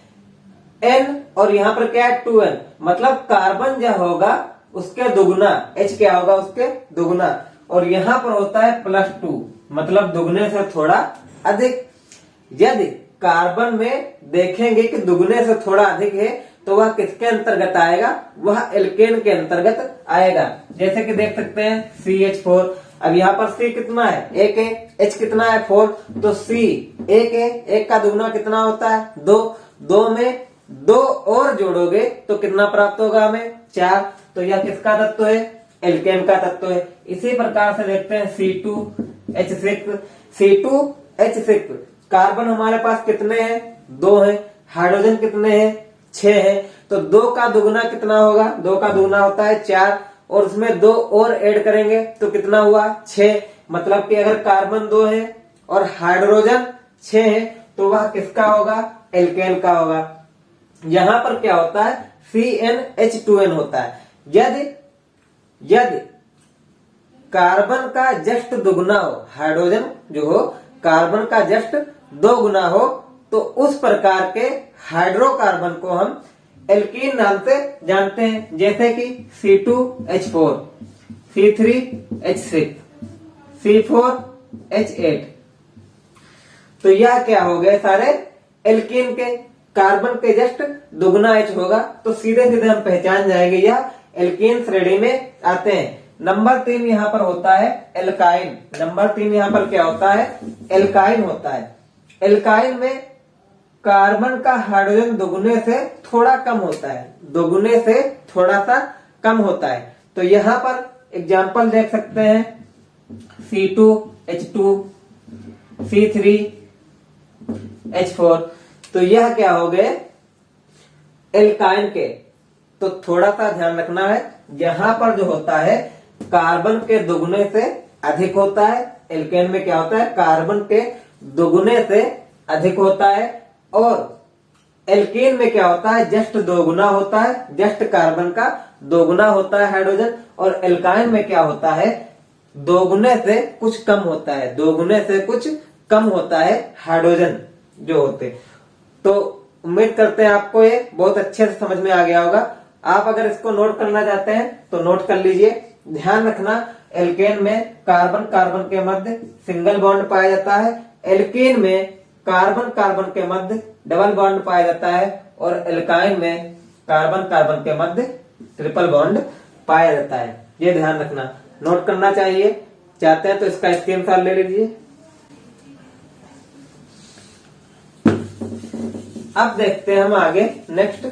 Speaker 1: n और यहाँ पर क्या है? 2n, मतलब कार्बन जो होगा उसके दुगुना, h क्या होगा? उसके दुगुना। और यहाँ पर होता है +2, मतलब दुगने से थोड़ा अधिक। यदि कार्बन में देखेंगे कि दुगने से थोड़ा अधिक है तो वह किसके अंतर्गत आएगा, वह एल्केन के अंतर्गत आएगा। जैसे कि देख सकते हैं CH4, अब यहाँ पर C कितना है, 1 है, H कितना है 4, तो C 1 है, 1 का दुगना कितना होता है 2, 2 में 2 और जोड़ोगे तो कितना प्राप्त होगा हमें 4, तो यह किसका तत्व है, एल्केन का तत्व है। इसी प्रकार से देखते हैं C2H6, C2H6 कार्बन हमारे पास कितने हैं 2 हैं, हाइड्रोजन कितने हैं 6 हैं, तो 2 का दुगना कितना होगा, 2 का दुगना होता है 4 और उसमें 2 और ऐड करेंगे तो कितना हुआ 6, मतलब कि अगर कार्बन 2 है और हाइड्रोजन 6 है तो वह किसका होगा, एल्केन का होगा। यहां पर क्या होता है CnH2n होता है। यदि कार्बन का जस्ट दुगना हो, हाइड्रोजन जो हो कार्बन का जस्ट 2 गुना हो, तो उस प्रकार के हाइड्रोकार्बन को हम एल्कीन नाम से जानते हैं। जैसे कि C2H4, C3H6, C4H8, तो यह क्या हो गए सारे एल्कीन के, कार्बन के जस्ट दुगना H होगा तो सीधे सीधे हम पहचान जाएंगे यह एल्कीन श्रेणी में आते हैं। नंबर 3 यहाँ पर होता है एल्काइन। नंबर 3 यहाँ पर क्या होता है, एल्काइन होता है। एल्काइन में कार्बन का हाइड्रोजन दुगुने से थोड़ा कम होता है, दुगुने से थोड़ा सा कम होता है। तो यहाँ पर एग्जाम्पल देख सकते हैं C2H2, C3H4, तो यह क्या हो गए एल्काइन के। तो थोड़ा सा ध्यान रखना है, यहाँ पर जो होता है कार्बन के दुगुने से अधिक होता है, एल्केन में क्या होता है कार्बन के दुगुने से अधिक होता है, और एल्केन में क्या होता है जस्ट 2 गुना होता है, जस्ट कार्बन का 2 गुना होता है हाइड्रोजन, और एल्काइन में क्या होता है 2 गुने से कुछ कम होता है, 2 गुने से कुछ कम होता है हाइड्रोजन जो होते। तो उम्मीद करते हैं आपको ये बहुत अच्छे से समझ में आ गया होगा। आप अगर इसको नोट करना चाहते हैं तो नोट कर लीजिए। ध्यान रखना एल्केन में कार्बन कार्बन के मध्य सिंगल बॉन्ड पाया जाता है, एल्केन में कार्बन कार्बन के मध्य डबल बॉन्ड पाया जाता है, और एल्काइन में कार्बन कार्बन के मध्य ट्रिपल बॉन्ड पाया जाता है। ये ध्यान रखना, नोट करना चाहिए। चाहते हैं तो इसका स्क्रीनशॉट ले लीजिए। अब देखते हैं हम आगे नेक्स्ट,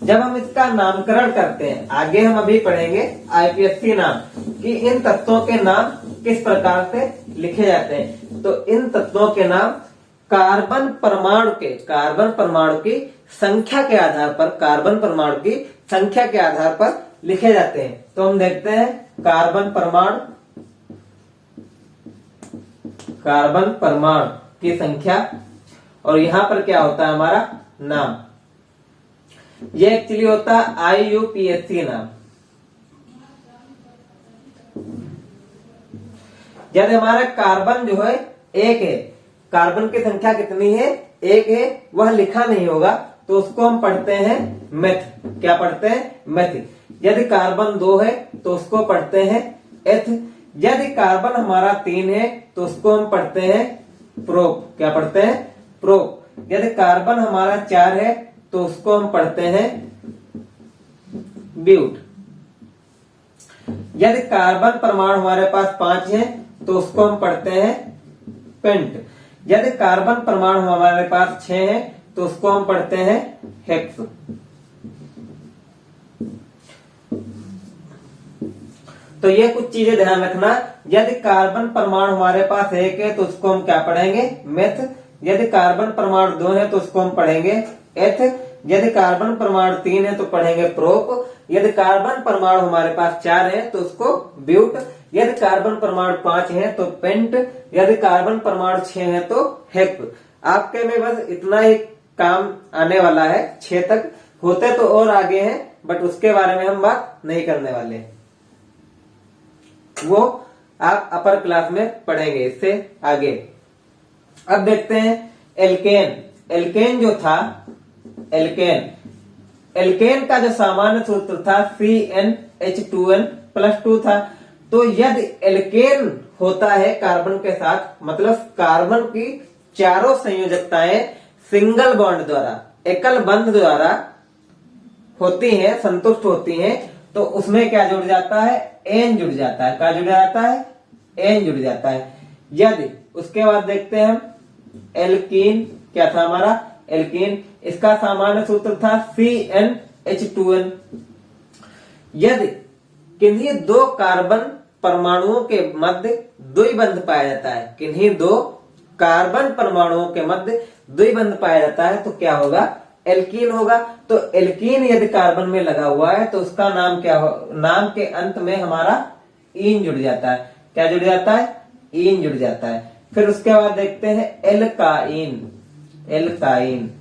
Speaker 1: जब हम इसका नामकरण करते हैं, आगे हम अभी पढ़ेंगे IPSC नाम कि इन तत्वों के नाम किस प्रकार से लिखे जाते हैं। तो इन तत्वों के नाम कार्बन परमाणु की संख्या के आधार पर, कार्बन परमाणु की संख्या के आधार पर लिखे जाते हैं। तो हम देखते हैं कार्बन परमाणु की संख्या, और यहां पर क्या होता है हमारा नाम, ये एक्चुअली होता है IUPAC नाम। यदि हमारा कार्बन जो है 1 है, कार्बन की संख्या कितनी है 1 है, वह लिखा नहीं होगा तो उसको हम पढ़ते हैं मेथ। क्या पढ़ते हैं मेथ। यदि कार्बन 2 है तो उसको पढ़ते हैं एथ। यदि कार्बन हमारा 3 है तो उसको हम पढ़ते हैं प्रोप। क्या पढ़ते हैं प्रोप। यदि कार्बन हमारा 4 है तो उसको हम पढ़ते हैं ब्यूट। यदि कार्बन परमाणु हमारे पास 5 है तो उसको हम पढ़ते हैं पेंट। यदि कार्बन परमाणु हमारे पास 6 है तो उसको हम पढ़ते हैं हेक्स। तो ये कुछ चीजें ध्यान रखना। यदि कार्बन परमाणु हमारे पास 1 है तो उसको हम क्या पढ़ेंगे मेथ। यदि कार्बन परमाणु 2 है तो उसको हम पढ़ेंगे एथ। यदि कार्बन परमाणु 3 है तो पढ़ेंगे प्रोप। यदि कार्बन परमाणु हमारे पास 4 है तो उसको ब्यूट। यदि कार्बन परमाणु 5 है तो पेंट। यदि कार्बन परमाणु 6 है तो हेप। आपके में बस इतना ही काम आने वाला है, 6 तक होते तो और आगे हैं, बट उसके बारे में हम बात नहीं करने वाले, वो आप अपर क्लास में पढ़ेंगे इससे आगे। अब देखते हैं एल्केन। एल्केन जो था, एल्केन का जो सामान्य सूत्र था CnH2n+2 था। तो यदि एल्केन होता है कार्बन के साथ, मतलब कार्बन की चारों संयोजकताएं सिंगल बॉन्ड द्वारा, एकल बंध द्वारा होती हैं, संतुष्ट होती हैं, तो उसमें क्या जुड़ जाता है? एन जुड़ जाता है। क्या जुड़ जाता है? एन जुड़ जाता है। यदि उसके बाद देखते हैं हम एल्कीन, क्या था हमारा? एल्कीन, इसका सामान्य सूत्र था CnH2n। यदि किन्हीं दो कार्बन परमाणुओं के मध्य द्विबंध पाया जाता है, किन्हीं दो कार्बन परमाणुओं के मध्य द्विबंध पाया जाता है, तो क्या होगा? एल्कीन होगा। तो एल्कीन यदि कार्बन में लगा हुआ है तो उसका नाम क्या हो? नाम के अंत में हमारा ईन जुड़ जाता है। क्या जुड़ जाता है? ईन जुड़ जाता है। फिर उसके बाद देखते हैं एल्काइन। एल्काइन,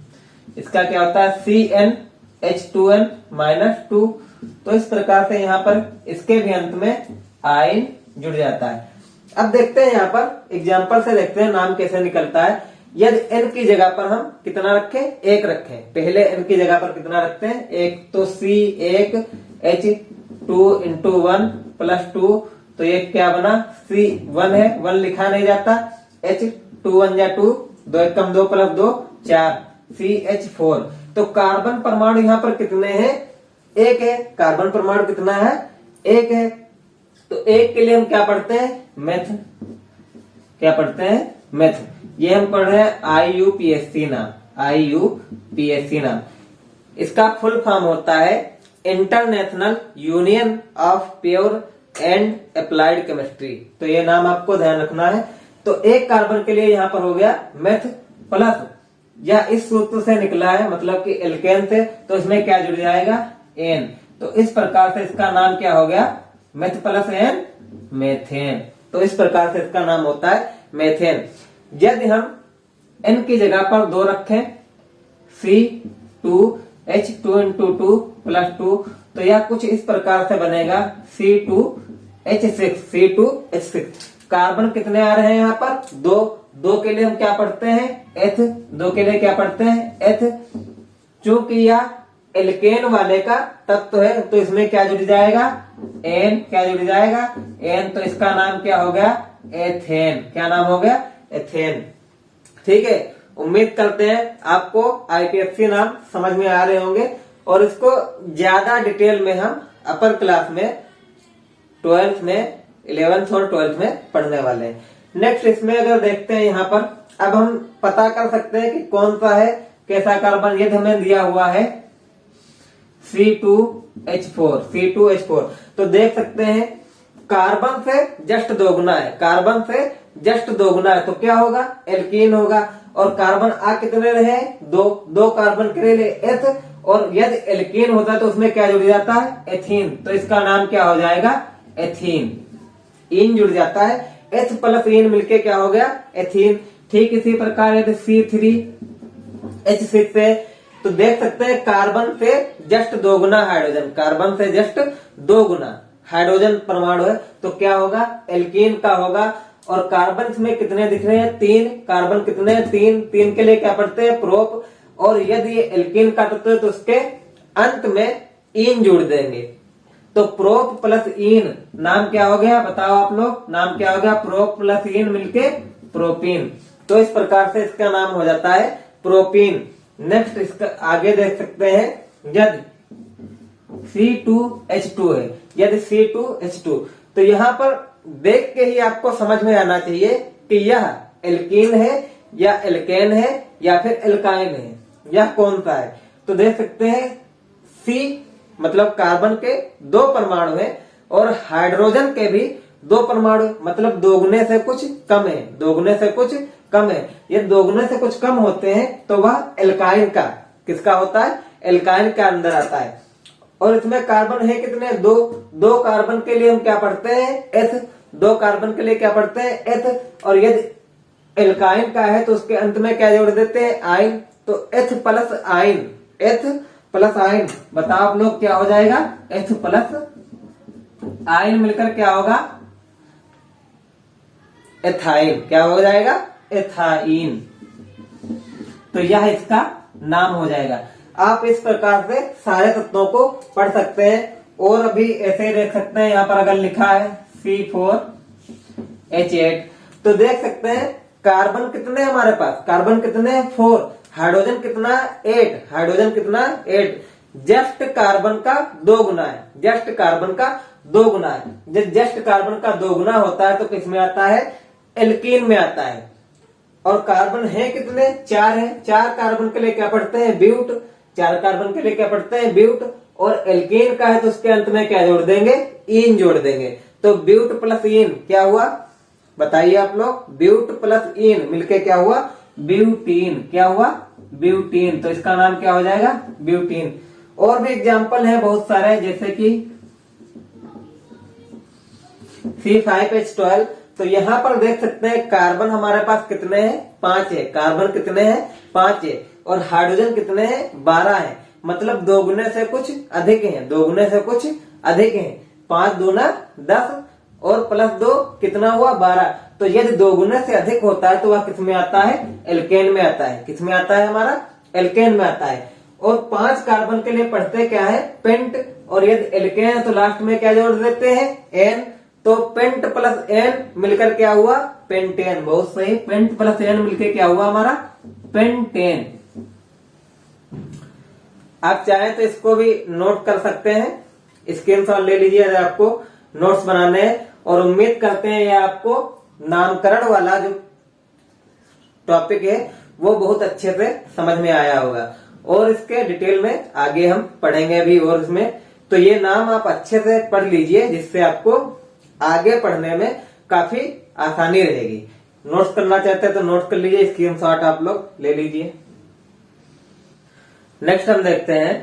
Speaker 1: इसका क्या होता है? CnH2n-2। तो इस प्रकार से यहाँ पर इसके भी अंत में आइन जुड़ जाता है। अब देखते हैं यहाँ पर एग्जाम्पल से देखते हैं नाम कैसे निकलता है। यदि n की जगह पर हम कितना रखें? 1 रखें। पहले n की जगह पर कितना रखते हैं? 1। तो C1H2 × 1 + 2, तो ये क्या बना? C1 है, 1 लिखा नहीं जाता। H2 1 जा 2, 2 1 2 + 2 4, CH4। तो कार्बन परमाणु यहाँ पर कितने हैं? 1 है। कार्बन परमाणु कितना है? 1 है। तो 1 के लिए हम क्या पढ़ते हैं? मेथ। क्या पढ़ते हैं? मेथ। ये हम पढ़ रहे हैं IUPAC नाम, IUPAC नाम। इसका फुल फॉर्म होता है international union of pure and applied chemistry. तो ये नाम आपको ध्यान रखना है। तो 1 कार्बन के लिए यहाँ पर हो गया मेथ प्लस, यह इस सूत्र से निकला है, मतलब कि एल्केन से, तो इसमें क्या जुड़ जाएगा? एन। तो इस प्रकार से इसका नाम क्या हो गया? Meth plus ane, methane. तो इस प्रकार से इसका नाम होता है मेथेन। यदि हम n की जगह पर 2 रखें, C2H2n × 2 + 2, तो यह कुछ इस प्रकार से बनेगा C2H6। कार्बन कितने आ रहे हैं यहाँ पर? 2। 2 के लिए हम क्या पढ़ते हैं? एथ। 2 के लिए क्या पढ़ते हैं? एथ। चूंकि यह एल्केन वाले का तत्व है, तो इसमें क्या जुड़ जाएगा? एन। क्या जुड़ जाएगा? एन। तो इसका नाम क्या हो गया? एथेन। क्या नाम हो गया? एथेन। ठीक है, उम्मीद करते हैं आपको IPSC नाम समझ में आ रहे होंगे, और इसको ज्यादा डिटेल में हम अपर क्लास में 12th में, 11th और 12th में पढ़ने वाले हैं। नेक्स्ट इसमें अगर देखते हैं यहाँ पर, अब हम पता कर सकते हैं कि कौन सा है, कैसा कार्बन। यदि हमें दिया हुआ है C2H4, तो देख सकते हैं कार्बन से जस्ट दोगुना है, कार्बन से जस्ट दोगुना है, तो क्या होगा? एल्कीन होगा। और कार्बन आ कितने रहे? 2 कार्बन के लिए एथ, और यदि एल्कीन होता है तो उसमें क्या जुड़ जाता है? एथीन। तो इसका नाम क्या हो जाएगा? एथीन। इन जुड़ जाता है, एथ प्लस इन मिलके क्या हो गया? एथीन। ठीक इसी प्रकार यदि C3H6 है, तो देख सकते हैं कार्बन से जस्ट दोगुना हाइड्रोजन, कार्बन से जस्ट 2 गुना हाइड्रोजन परमाणु है, तो क्या होगा? एल्कीन का होगा। और कार्बन इसमें कितने दिख रहे हैं? 3। कार्बन कितने? 3 के लिए क्या पढ़ते हैं? प्रोप। और यदि ये एल्कीन का तत्व है तो उसके अंत में इन जोड़ देंगे, तो प्रोप प्लस इन नाम क्या हो गया? बताओ आप लोग, नाम क्या हो गया? प्रोप प्लस इन मिलके प्रोपीन। तो इस प्रकार से इसका नाम हो जाता है प्रोपीन। नेक्स्ट इसका आगे देख सकते हैं, यदि C2H2 है, यदि C2H2, तो यहाँ पर देख के ही आपको समझ में आना चाहिए कि यह एल्कीन है या एल्केन है या फिर एल्काइन है, यह कौन सा है। तो देख सकते हैं C मतलब कार्बन के 2 परमाणु है, और हाइड्रोजन के भी 2 परमाणु, मतलब दोगुने से कुछ कम है, दोगुने से कुछ कम है। ये दोगुने से कुछ कम होते हैं तो वह एल्काइन का, किसका होता है? एल्काइन का अंदर आता है। और इसमें कार्बन है कितने? 2 कार्बन के लिए हम क्या पढ़ते हैं? एथ। 2 कार्बन के लिए क्या पढ़ते हैं? एथ। और यदि एल्काइन का है तो उसके अंत में क्या जोड़ देते हैं? आइन। तो एथ प्लस आइन, एथ प्लस आइन, बताओ आप लोग क्या हो जाएगा? एथ प्लस आइन मिलकर क्या होगा? एथाइन। क्या हो जाएगा? एथाइन। तो यह इसका नाम हो जाएगा। आप इस प्रकार से सारे तत्वों को पढ़ सकते हैं। और अभी ऐसे ही देख सकते हैं, यहाँ पर अगर लिखा है C4H8, तो देख सकते हैं कार्बन कितने हमारे पास? कार्बन कितने? 4। हाइड्रोजन कितना 8, हाइड्रोजन कितना 8, जस्ट कार्बन का 2 गुना है, जस्ट कार्बन का 2 गुना है। जब जस्ट कार्बन का 2 गुना होता है तो किसमें आता है, एल्कीन में आता है। और कार्बन है कितने, 4 है, 4 कार्बन के लिए क्या पढ़ते हैं, ब्यूट, 4 कार्बन के लिए क्या पढ़ते हैं, ब्यूट। और एल्कीन का है तो उसके अंत में क्या जोड़ देंगे, इन जोड़ देंगे। तो ब्यूट प्लस इन क्या हुआ, बताइए आप लोग, ब्यूट प्लस इन मिलके क्या हुआ, ब्यूटीन। क्या हुआ, ब्यूटीन। तो इसका नाम क्या हो जाएगा, ब्यूटीन। और भी एग्जाम्पल है बहुत सारे, जैसे कि C5H12। तो यहां पर देख सकते हैं कार्बन हमारे पास कितने हैं, 5 है, कार्बन कितने हैं, 5 है। और हाइड्रोजन कितने हैं, 12 है। मतलब 2 गुने से कुछ अधिक है, 2 गुने से कुछ अधिक है। 5 दूना 10 और प्लस 2 कितना हुआ, 12। तो यदि 2 गुने से अधिक होता है तो वह किसमें आता है, एल्केन में आता है। किसमें आता है, हमारा एल्केन में आता है। और 5 कार्बन के लिए पढ़ते क्या है, पेंट। और यदि एल्केन है तो लास्ट में क्या जोड़ देते हैं, एन। तो पेंट प्लस एन मिलकर क्या हुआ, पेंटेन। बहुत सही, पेंट प्लस एन मिलकर क्या हुआ हमारा, पेंटेन। आप चाहें तो इसको भी नोट कर सकते हैं, स्क्रीनशॉट ले लीजिए अगर आपको नोट्स बनाने हैं। और उम्मीद करते हैं ये आपको नामकरण वाला जो टॉपिक है वो बहुत अच्छे से समझ में आया होगा। और इसके डिटेल में आगे हम पढ़ेंगे अभी। और इसमें तो ये नाम आप अच्छे से पढ़ लीजिए, जिससे आपको आगे पढ़ने में काफी आसानी रहेगी। नोट्स करना चाहते हैं तो नोट कर लीजिए, स्क्रीनशॉट आप लोग ले लीजिए। नेक्स्ट हम देखते हैं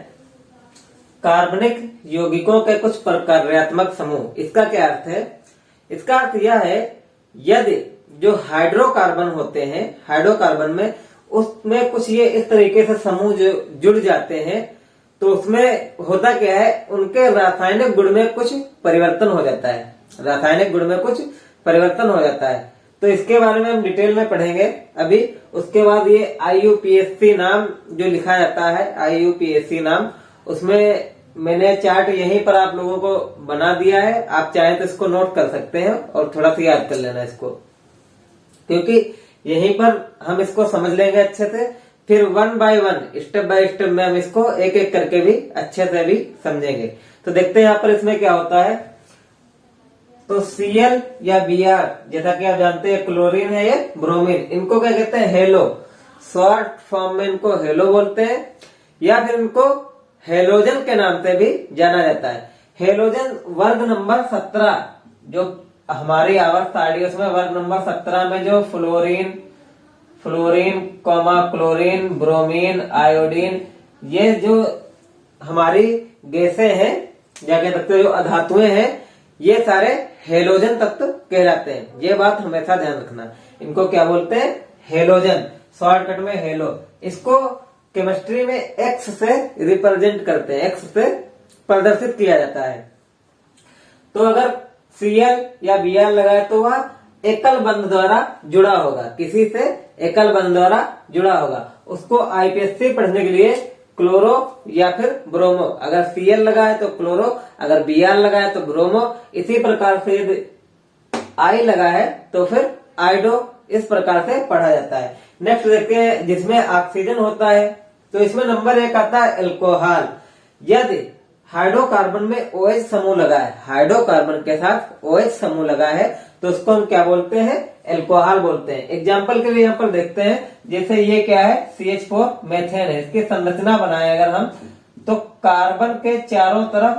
Speaker 1: कार्बनिक यौगिकों के कुछ प्रकार्यात्मक समूह। इसका क्या अर्थ है, इसका अर्थ यह है यदि जो हाइड्रोकार्बन होते हैं, हाइड्रोकार्बन में उसमें कुछ ये इस तरीके से समूह जो जुड़ जाते हैं तो उसमें होता क्या है, उनके रासायनिक गुण में कुछ परिवर्तन हो जाता है, रासायनिक गुण में कुछ परिवर्तन हो जाता है। तो इसके बारे में हम डिटेल में पढ़ेंगे अभी। उसके बाद ये IUPAC नाम जो लिखा जाता है, IUPAC नाम, उसमें मैंने चार्ट यहीं पर आप लोगों को बना दिया है। आप चाहें तो इसको नोट कर सकते हैं और थोड़ा सा याद कर लेना इसको, क्योंकि यहीं पर हम इसको समझ लेंगे अच्छे से। फिर 1 बाय 1 स्टेप बाय स्टेप में हम इसको एक एक करके भी अच्छे से भी समझेंगे। तो देखते हैं यहाँ पर इसमें क्या होता है। तो Cl या Br, जैसा कि आप जानते हैं क्लोरीन है, ये ब्रोमीन, इनको क्या कहते हैं, हेलो। शॉर्ट फॉर्म में इनको हेलो बोलते हैं, या फिर इनको हेलोजन के नाम से भी जाना जाता है। हेलोजन वर्ग नंबर 17, जो हमारी आवर्त सारणी उसमें वर्ग नंबर 17 में जो फ्लोरीन, क्लोरीन, ब्रोमीन, आयोडीन, ये जो हमारी गैसें हैं, या कह सकते हो जो अधातुएं हैं, ये सारे हेलोजन तत्व कहलाते हैं। ये बात हमेशा ध्यान रखना। इनको क्या बोलते हैं, हेलोजन, शॉर्टकट में हेलो। इसको केमिस्ट्री में एक्स से रिप्रेजेंट करते हैं, एक्स से प्रदर्शित किया जाता है। तो अगर Cl या Br लगाए तो वह एकल बंध द्वारा जुड़ा होगा, किसी से एकल बंध द्वारा जुड़ा होगा। उसको IPSC पढ़ने के लिए क्लोरो या फिर ब्रोमो, अगर Cl लगा है तो क्लोरो, अगर Br लगा है तो ब्रोमो। इसी प्रकार से यदि I लगा है तो फिर आइडो, इस प्रकार से पढ़ा जाता है। नेक्स्ट देखते हैं जिसमें ऑक्सीजन होता है। तो इसमें नंबर 1 आता है एल्कोहल। यदि हाइड्रोकार्बन में OH समूह लगा है, हाइड्रोकार्बन के साथ OH समूह लगा है, तो उसको हम क्या बोलते हैं, एल्कोहल बोलते हैं। एग्जाम्पल के लिए यहाँ पर देखते हैं, जैसे ये क्या है, CH4 मेथेन है। इसकी संरचना बनाए अगर हम, तो कार्बन के चारों तरफ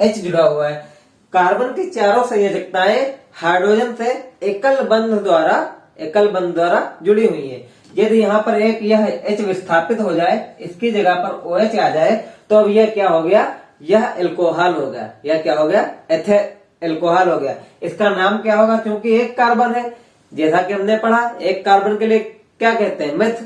Speaker 1: H जुड़ा हुआ है। कार्बन की चारों संयोजकताएं हाइड्रोजन से एकल बंध द्वारा जुड़ी हुई है। यदि यहाँ पर एक यह H विस्थापित हो जाए, इसकी जगह पर OH आ जाए, तो अब यह क्या हो गया, यह एल्कोहल हो गया। यह क्या हो गया, एल्कोहल हो गया। इसका नाम क्या होगा, क्योंकि एक कार्बन है, जैसा कि हमने पढ़ा, एक कार्बन के लिए क्या कहते हैं, मेथ।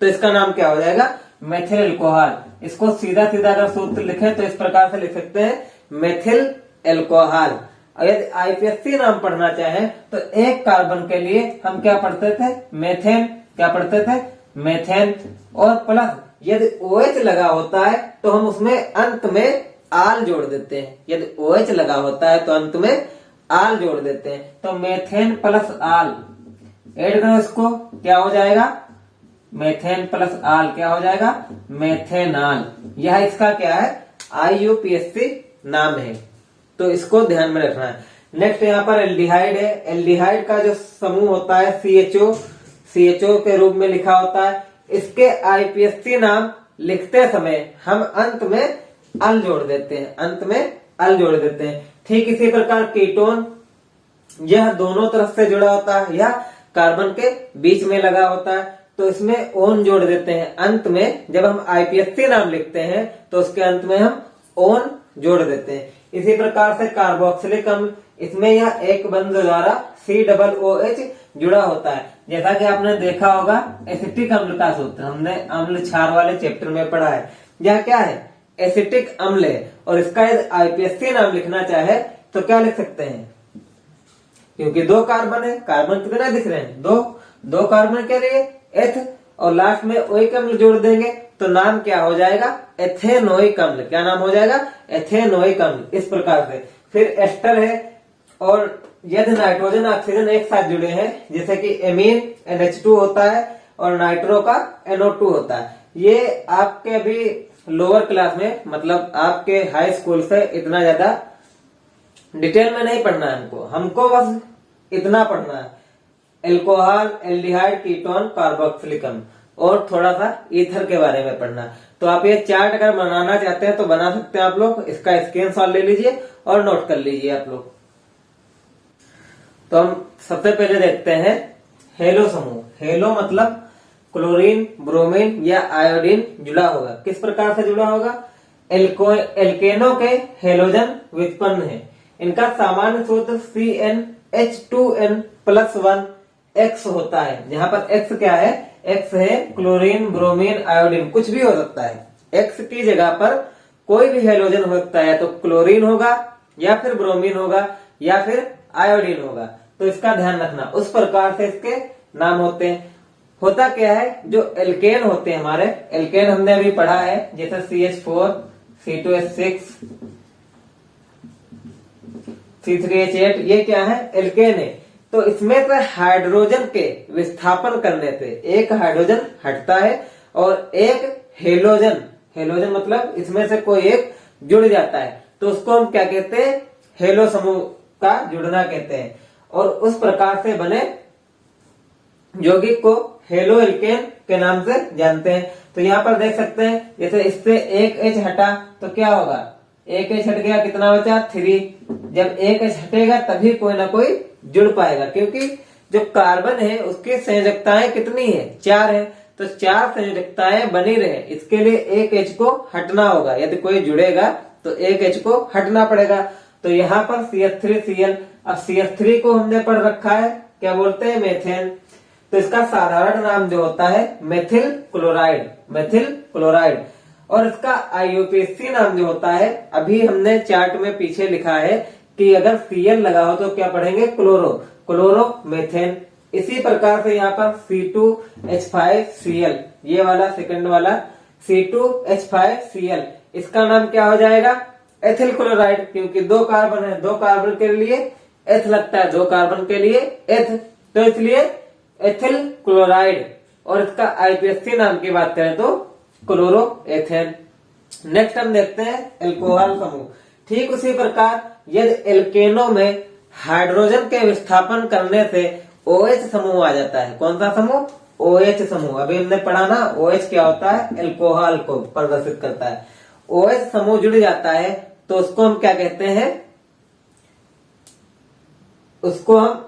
Speaker 1: तो इसका नाम क्या हो जाएगा, मेथिल एल्कोहल। इसको सीधा सीधा अगर सूत्र लिखें तो इस प्रकार से लिख सकते हैं, मेथिल एल्कोहल। और यदि IPSC नाम पढ़ना चाहें तो एक कार्बन के लिए हम क्या पढ़ते थे, मेथेन। क्या पढ़ते थे, मेथेन। और प्लस यदि OH लगा होता है तो हम उसमें अंत में आल जोड़ देते हैं। यदि OH लगा होता है तो अंत में आल जोड़ देते हैं। तो मेथेन प्लस आल, ऐड करो इसको, क्या हो जाएगा, मेथेन प्लस आल क्या हो जाएगा, मेथेनाल। यह इसका क्या है, IUPAC नाम है, तो इसको ध्यान में रखना है। नेक्स्ट यहाँ पर एल्डिहाइड है। एल्डिहाइड का जो समूह होता है CHO के रूप में लिखा होता है। इसके IPSC नाम लिखते समय हम अंत में अल जोड़ देते हैं, अंत में अल जोड़ देते हैं। ठीक इसी प्रकार कीटोन, यह दोनों तरफ से जुड़ा होता है, यह कार्बन के बीच में लगा होता है, तो इसमें ओन जोड़ देते हैं अंत में। जब हम IPSC नाम लिखते हैं तो उसके अंत में हम ओन जोड़ देते हैं। इसी प्रकार से कार्बोक्सिलिक अम्ल, इसमें यह एक बंध द्वारा COOH जुड़ा होता है। जैसा कि आपने देखा होगा एसिटिक अम्ल का सूत्र हमने अम्ल क्षार वाले चैप्टर में पढ़ा है। यह क्या है, एसिटिक अम्ल है, और इसका यदि IPSC नाम लिखना चाहे तो क्या लिख सकते हैं, क्योंकि 2 कार्बन है, कार्बन कितने दिख रहे हैं, 2 कार्बन के लिए एथ, और लास्ट में ओइक अम्ल जोड़ देंगे तो नाम क्या हो जाएगा, एथेनोइक अम्ल। क्या नाम हो जाएगा, एथेनोइक अम्ल। इस प्रकार से फिर एस्टर है, और यदि नाइट्रोजन ऑक्सीजन एक साथ जुड़े हैं, जैसे कि एमीन NH2 होता है और नाइट्रो का NO2 होता है। ये आपके अभी लोअर क्लास में, मतलब आपके हाई स्कूल से इतना ज्यादा डिटेल में नहीं पढ़ना है हमको बस इतना पढ़ना है, एल्कोहल, एल्डिहाइड, कीटोन, कार्बोक्सिलिक अम्ल, और थोड़ा सा ईथर के बारे में पढ़ना। तो आप ये चार्ट अगर बनाना चाहते हैं तो बना सकते हैं आप लोग, इसका स्क्रीनशॉट ले लीजिए और नोट कर लीजिए आप लोग। तो हम सबसे पहले देखते हैं हेलो समूह। हेलो मतलब क्लोरीन, ब्रोमीन या आयोडीन जुड़ा होगा। किस प्रकार से जुड़ा होगा, एल्केनो के हेलोजन व्युत्पन्न है। इनका सामान्य सूत्र CnH2n+1 होता है, जहां पर X क्या है, X है क्लोरीन, ब्रोमीन, आयोडीन, कुछ भी हो सकता है। X की जगह पर कोई भी हेलोजन हो सकता है, तो क्लोरीन होगा या फिर ब्रोमीन होगा या फिर आयोडीन होगा, तो इसका ध्यान रखना। उस प्रकार से इसके नाम होते हैं। होता क्या है, जो एल्केन होते हैं हमारे, एल्केन हमने अभी पढ़ा है, जैसे CH4, C2H6, C3H8, ये क्या है, एल्केन है। तो इसमें से हाइड्रोजन के विस्थापन करने से एक हाइड्रोजन हटता है और एक हेलोजन, हेलोजन मतलब इसमें से कोई एक जुड़ जाता है, तो उसको हम क्या कहते हैं, हेलो समूह का जुड़ना कहते हैं। और उस प्रकार से बने यौगिक को हेलो एल्केन के नाम से जानते हैं। तो यहाँ पर देख सकते हैं, जैसे इससे एक H हटा तो क्या होगा, एक H हट गया, कितना बचा, 3। जब एक H हटेगा तभी कोई ना कोई जुड़ पाएगा, क्योंकि जो कार्बन है उसकी संयोजकताएं कितनी है, 4 है, तो 4 संयोजकताएं बनी रहे, इसके लिए एक H को हटना होगा। यदि कोई जुड़ेगा तो एक H को हटना पड़ेगा। तो यहाँ पर CH3Cl, अब CH3 को हमने पढ़ रखा है, क्या बोलते हैं, मेथेन। तो इसका साधारण नाम जो होता है मेथिल क्लोराइड, मेथिल क्लोराइड। और इसका IUPAC नाम जो होता है, अभी हमने चार्ट में पीछे लिखा है कि अगर Cl लगा हो तो क्या पढ़ेंगे, क्लोरोमेथेन। इसी प्रकार से यहाँ पर C2H5Cl, ये वाला सेकंड वाला C2H5Cl, इसका नाम क्या हो जाएगा, एथिल क्लोराइड, क्योंकि 2 कार्बन है, 2 कार्बन के लिए एथ लगता है, 2 कार्बन के लिए एथ, तो इसलिए एथिल क्लोराइड। और इसका IPSC नाम की बात करें तो क्लोरोएथेन। नेक्स्ट हम देखते हैं एल्कोहल समूह। ठीक उसी प्रकार यदि एल्केनो में हाइड्रोजन के विस्थापन करने से OH समूह आ जाता है, कौन सा समूह, OH समूह। अभी हमने पढ़ा ना, OH क्या होता है, एल्कोहल को प्रदर्शित करता है। OH समूह जुड़ जाता है तो उसको हम क्या कहते हैं, उसको हम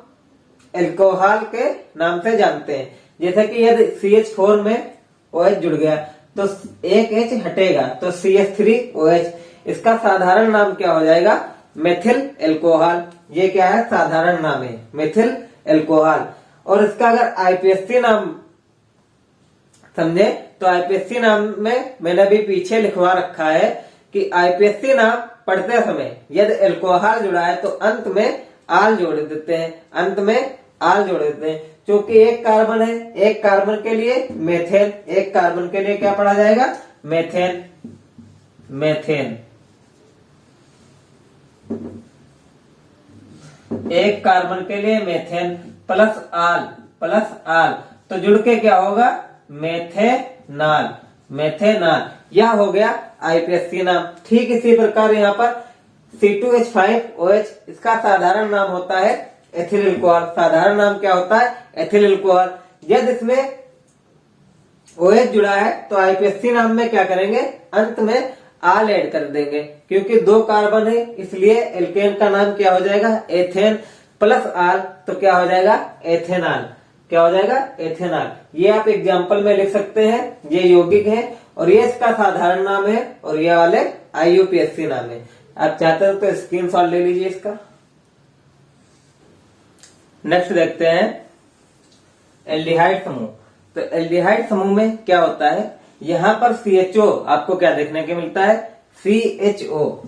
Speaker 1: एल्कोहल के नाम से जानते हैं। जैसे कि यदि CH4 में OH जुड़ गया तो एक H हटेगा तो CH3OH, इसका साधारण नाम क्या हो जाएगा, मेथिल एल्कोहल। ये क्या है, साधारण नाम है, मेथिल एल्कोहल। और इसका अगर IPSC नाम समझे तो IPSC नाम में मैंने भी पीछे लिखवा रखा है कि IPSC नाम पढ़ते समय यदि एल्कोहल जुड़ा है तो अंत में आल जोड़ देते हैं, अंत में आल जोड़ देते हैं। क्योंकि एक कार्बन है, एक कार्बन के लिए मेथेन, एक कार्बन के लिए क्या पढ़ा जाएगा, मेथेन, मेथेन। एक कार्बन के लिए मेथेन प्लस आल, प्लस आल, तो जुड़ के क्या होगा, मेथेनॉल, मेथेनॉल। यह हो गया आईपीएससी नाम। ठीक इसी प्रकार यहाँ पर C2H5OH, इसका साधारण नाम होता है एथिल अल्कोहल। साधारण नाम क्या होता है, एथिल अल्कोहल। यदि इसमें OH जुड़ा है तो आईपीएससी नाम में क्या करेंगे, अंत में आल ऐड कर देंगे, क्योंकि 2 कार्बन है इसलिए एल्केन का नाम क्या हो जाएगा, एथेन प्लस आल, तो क्या हो जाएगा, एथेनॉल। क्या हो जाएगा, एथेनॉल। ये आप एग्जाम्पल में लिख सकते हैं, ये यौगिक है और ये इसका साधारण नाम है और ये वाले आईयूपीएससी नाम है। आप चाहते हो तो स्क्रीनशॉट ले लीजिए इसका। नेक्स्ट देखते हैं एल्डिहाइड समूह। तो एल्डिहाइड समूह में क्या होता है, यहां पर CHO आपको क्या देखने को मिलता है, CHO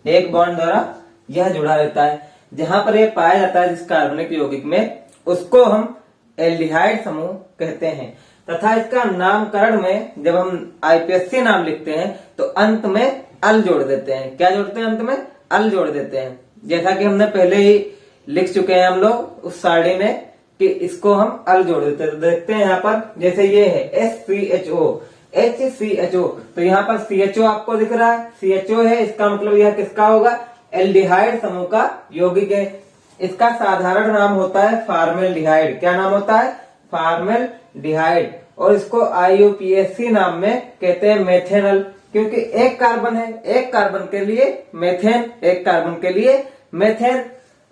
Speaker 1: एक बॉन्ड द्वारा यह जुड़ा रहता है। जहां पर यह पाया जाता है जिस कार्बनिक यौगिक में, उसको हम एल्डिहाइड समूह कहते हैं। तथा इसका नामकरण में जब हम आईपीएससी नाम लिखते हैं तो अंत में अल जोड़ देते हैं। क्या जोड़ते हैं, अंत में अल जोड़ देते हैं। जैसा कि हमने पहले ही लिख चुके हैं हम लोग उस साड़ी में कि इसको हम अल जोड़ देते हैं। तो देखते हैं यहाँ पर, जैसे ये है SCHO, HCHO, तो यहाँ पर CHO आपको दिख रहा है, CHO है, इसका मतलब यह किसका होगा, एल्डिहाइड समूह का यौगिक है। इसका साधारण नाम होता है फॉर्मेल्डिहाइड। क्या नाम होता है, फॉर्मेल्डिहाइड। और इसको आईयूपीएससी नाम में कहते हैं मेथेनॉल, क्योंकि एक कार्बन है, एक कार्बन के लिए मेथेन, एक कार्बन के लिए मेथेन,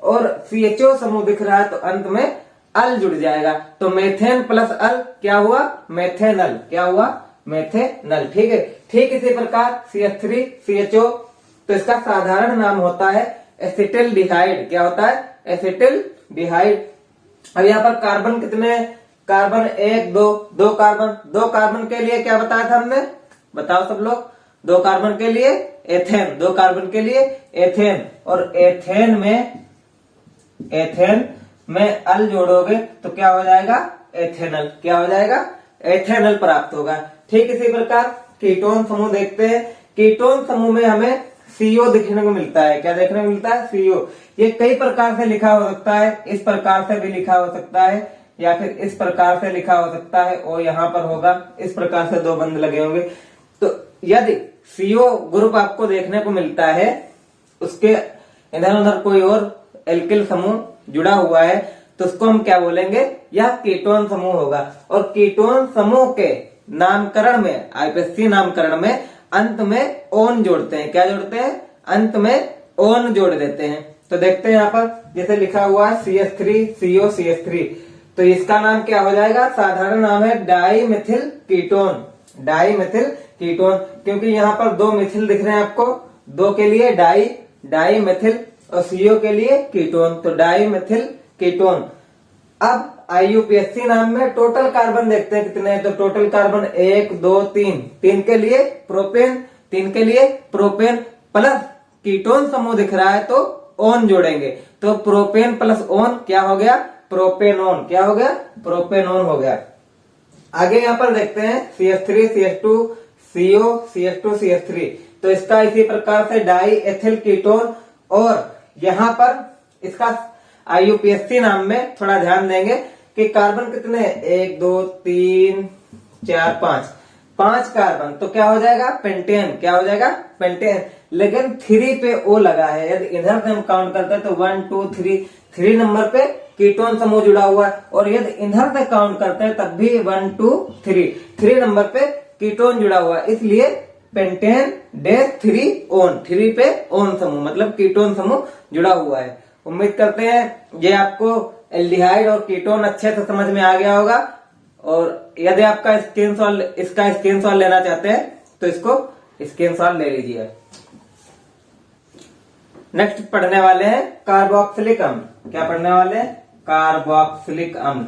Speaker 1: और CHO समूह दिख रहा है तो अंत में अल जुड़ जाएगा, तो मेथेन प्लस अल क्या हुआ, मेथेनॉल। क्या हुआ, मेथेनॉल। ठीक है। ठीक इसी प्रकार CH3CHO, तो इसका साधारण नाम होता है एसिटिल्डिहाइड। क्या होता है, एसिटिल्डिहाइड। अब यहाँ पर कार्बन कितने, कार्बन 1 2, 2 कार्बन, 2 कार्बन के लिए क्या बताया था हमने, बताओ सब लोग, 2 कार्बन के लिए एथेन, 2 कार्बन के लिए एथेन, और एथेन में अल जोड़ोगे तो क्या हो जाएगा, एथेनॉल। क्या हो जाएगा, एथेनॉल प्राप्त होगा। ठीक इसी प्रकार कीटोन समूह देखते हैं। कीटोन समूह में हमें CO दिखने को मिलता है। क्या देखने को मिलता है, CO। ये कई प्रकार से लिखा हो सकता है, इस प्रकार से भी लिखा हो सकता है, या फिर इस प्रकार से लिखा हो सकता है, और यहाँ पर होगा इस प्रकार से 2 बंद लगे होंगे। तो यदि CO ग्रुप आपको देखने को मिलता है, उसके इधर उधर कोई और एल्किल समूह जुड़ा हुआ है, तो उसको हम क्या बोलेंगे, यह कीटोन समूह होगा। और कीटोन समूह के नामकरण में, आईपीएससी नामकरण में अंत में ओन जोड़ते हैं। क्या जोड़ते हैं, अंत में ओन जोड़ देते हैं। तो देखते हैं यहाँ पर जैसे लिखा हुआ है CH3CO CH3, तो इसका नाम क्या हो जाएगा, साधारण नाम है डाईमिथिल कीटोन। डाईमिथिल कीटोन, क्योंकि यहाँ पर 2 मिथिल दिख रहे हैं आपको, 2 के लिए डाईमिथिल और CO के लिए कीटोन, तो डाईमिथिल कीटोन। अब आईयूपीएससी नाम में टोटल कार्बन देखते हैं कितने हैं, तो टोटल कार्बन 1 2 3, 3 के लिए प्रोपेन, 3 के लिए प्रोपेन, प्लस कीटोन समूह दिख रहा है तो ओन जोड़ेंगे, तो प्रोपेन प्लस ओन क्या हो गया, प्रोपेनोन। क्या हो गया, प्रोपेनोन हो गया। आगे यहाँ पर देखते हैं CH3 CH2 CO CH2 CH3, तो इसका इसी प्रकार से डाई एथिल कीटोन। और यहाँ पर इसका आईयूपीएससी नाम में थोड़ा ध्यान देंगे कि कार्बन कितने हैं, 1 2 3 4 5, 5 कार्बन, तो क्या हो जाएगा, पेंटेन। क्या हो जाएगा, पेंटेन। लेकिन 3 पे O लगा है, यदि इधर से हम काउंट करते हैं तो 1 2 3, 3 नंबर पे कीटोन समूह जुड़ा हुआ है, और यदि इधर से काउंट करते हैं तब भी 1 2 3, 3 नंबर पे कीटोन जुड़ा हुआ है, इसलिए पेंटेन डैश 3 ओन, 3 पे ओन समूह मतलब कीटोन समूह जुड़ा हुआ है। उम्मीद करते हैं ये आपको एल्डिहाइड और कीटोन अच्छे से समझ में आ गया होगा। और यदि आपका इसका स्क्रीनशॉट लेना चाहते हैं तो इसको स्क्रीनशॉट ले लीजिए। नेक्स्ट पढ़ने वाले हैं कार्बोक्सिलिक अम्ल। क्या पढ़ने वाले हैं, कार्बोक्सिलिक अम्ल।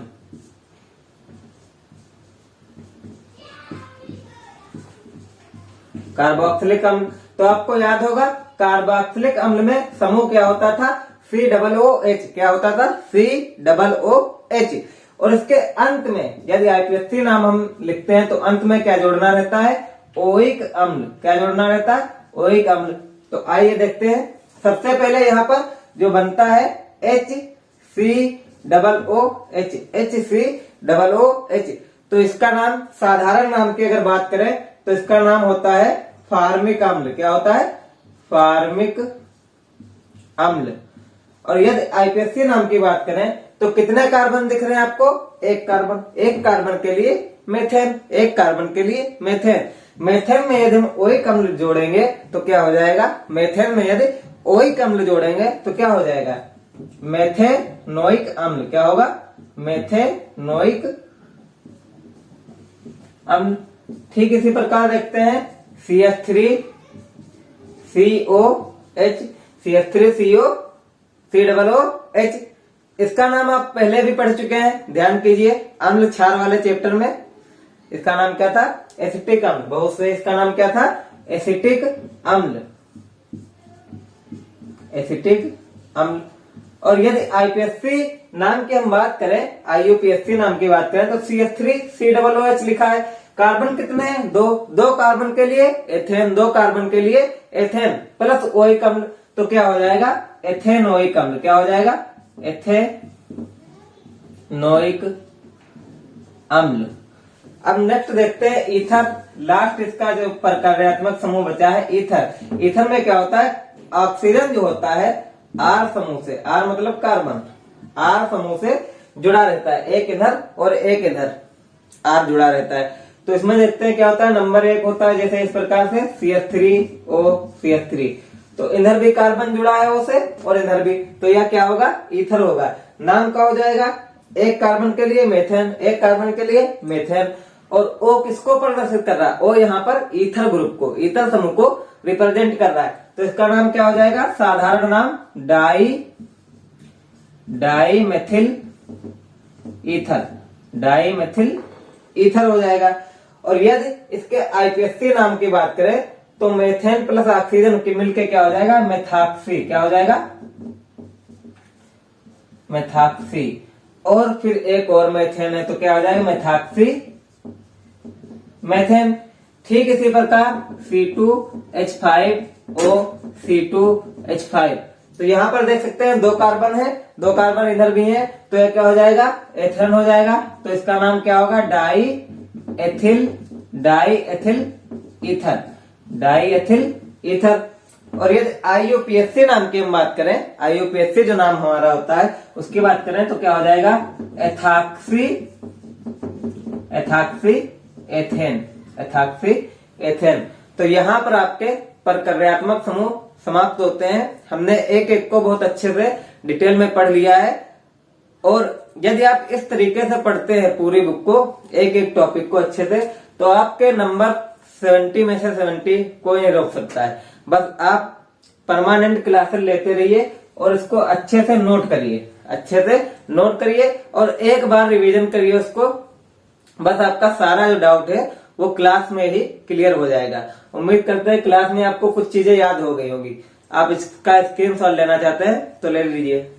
Speaker 1: कार्बोक्सिलिक अम्ल, तो आपको याद होगा कार्बोक्सिलिक अम्ल में समूह क्या होता था, COOH। क्या होता था, COOH। और इसके अंत में यदि आईपीएससी नाम हम लिखते हैं तो अंत में क्या जोड़ना रहता है, ओइक अम्ल। क्या जोड़ना रहता है, ओइक अम्ल। तो आइए देखते हैं। सबसे पहले यहाँ पर जो बनता है HCl HCOOH, HCOOH। तो इसका नाम, साधारण नाम की अगर बात करें तो इसका नाम होता है फार्मिक अम्ल। क्या होता है? फार्मिक अम्ल। और यदि आईपीएससी नाम की बात करें तो कितने कार्बन दिख रहे हैं आपको? एक कार्बन। एक कार्बन के लिए मेथेन, एक कार्बन के लिए मेथेन। मेथेन में यदि हम ओइक अम्ल जोड़ेंगे तो क्या हो जाएगा? मेथेन में यदि ओइक अम्ल जोड़ेंगे तो क्या हो जाएगा? मेथेनोइक अम्ल। क्या होगा? मेथेनोइक अम्ल। ठीक इसी प्रकार देखते हैं CH3COH, CH3COOH। इसका नाम आप पहले भी पढ़ चुके हैं, ध्यान कीजिए, अम्ल क्षार वाले चैप्टर में। इसका नाम क्या था? एसिटिक अम्ल। बहुत से इसका नाम क्या था? एसिटिक अम्ल, एसिटिक अम्ल। और यदि आईपीएससी नाम की हम बात करें, आईयूपीएससी नाम की बात करें तो CH3COOH लिखा है। कार्बन कितने हैं? दो कार्बन के लिए एथेन, दो कार्बन के लिए एथेन प्लस ओइक अम्ल, तो क्या हो जाएगा? एथेनोइक अम्ल। क्या हो जाएगा? एथेनोइक अम्ल। अब नेक्स्ट देखते हैं ईथर। लास्ट इसका जो प्रकार्यात्मक समूह बचा है ईथर। ईथर में क्या होता है? ऑक्सीजन जो होता है आर समूह से, आर मतलब कार्बन, आर समूह से जुड़ा रहता है। एक इधर और एक इधर आर जुड़ा रहता है। तो इसमें देखते हैं क्या होता है। नंबर 1 होता है जैसे इस प्रकार से CH3OCH3। तो इधर भी कार्बन जुड़ा है O से और इधर भी, तो यह क्या होगा? ईथर होगा। नाम क्या हो जाएगा? एक कार्बन के लिए मेथेन, एक कार्बन के लिए मेथेन। और O किसको प्रदर्शित कर रहा है? O यहाँ पर ईथर ग्रुप को, ईथर समूह को रिप्रेजेंट कर रहा है। तो इसका नाम क्या हो जाएगा? साधारण नाम डाईमेथिल ईथर, डाईमेथिल ईथर हो जाएगा। और यदि इसके आईपीएससी नाम की बात करें तो मेथेन प्लस ऑक्सीजन की मिलके क्या हो जाएगा? मेथॉक्सी। क्या हो जाएगा? मेथॉक्सी। और फिर एक और मेथेन है तो क्या हो जाएगा? Methoxy methane. ठीक इसी प्रकार C2H5O, C2H5। तो यहां पर देख सकते हैं 2 कार्बन है, 2 कार्बन इधर भी है, तो यह क्या हो जाएगा? एथेन हो जाएगा। तो इसका नाम क्या होगा? Diethyl ether, diethyl ether. और यदि आईयूपीएससी नाम की हम बात करें, आईयूपीएससी जो नाम हमारा होता है उसकी बात करें तो क्या हो जाएगा? Ethoxy ethane. तो यहाँ पर आपके प्रक्रियात्मक समूह समाप्त होते हैं। हमने एक एक को बहुत अच्छे से डिटेल में पढ़ लिया है। और यदि आप इस तरीके से पढ़ते हैं पूरी बुक को, एक एक टॉपिक को अच्छे से, तो आपके नंबर 70 में से 70 कोई नहीं रोक सकता है। बस आप परमानेंट क्लासेस लेते रहिए और इसको अच्छे से नोट करिए, अच्छे से नोट करिए और एक बार रिवीजन करिए उसको। बस आपका सारा जो डाउट है वो क्लास में ही क्लियर हो जाएगा। उम्मीद करते हैं क्लास में आपको कुछ चीजें याद हो गई होंगी। आप इसका स्क्रीनशॉट लेना चाहते हैं तो ले लीजिए।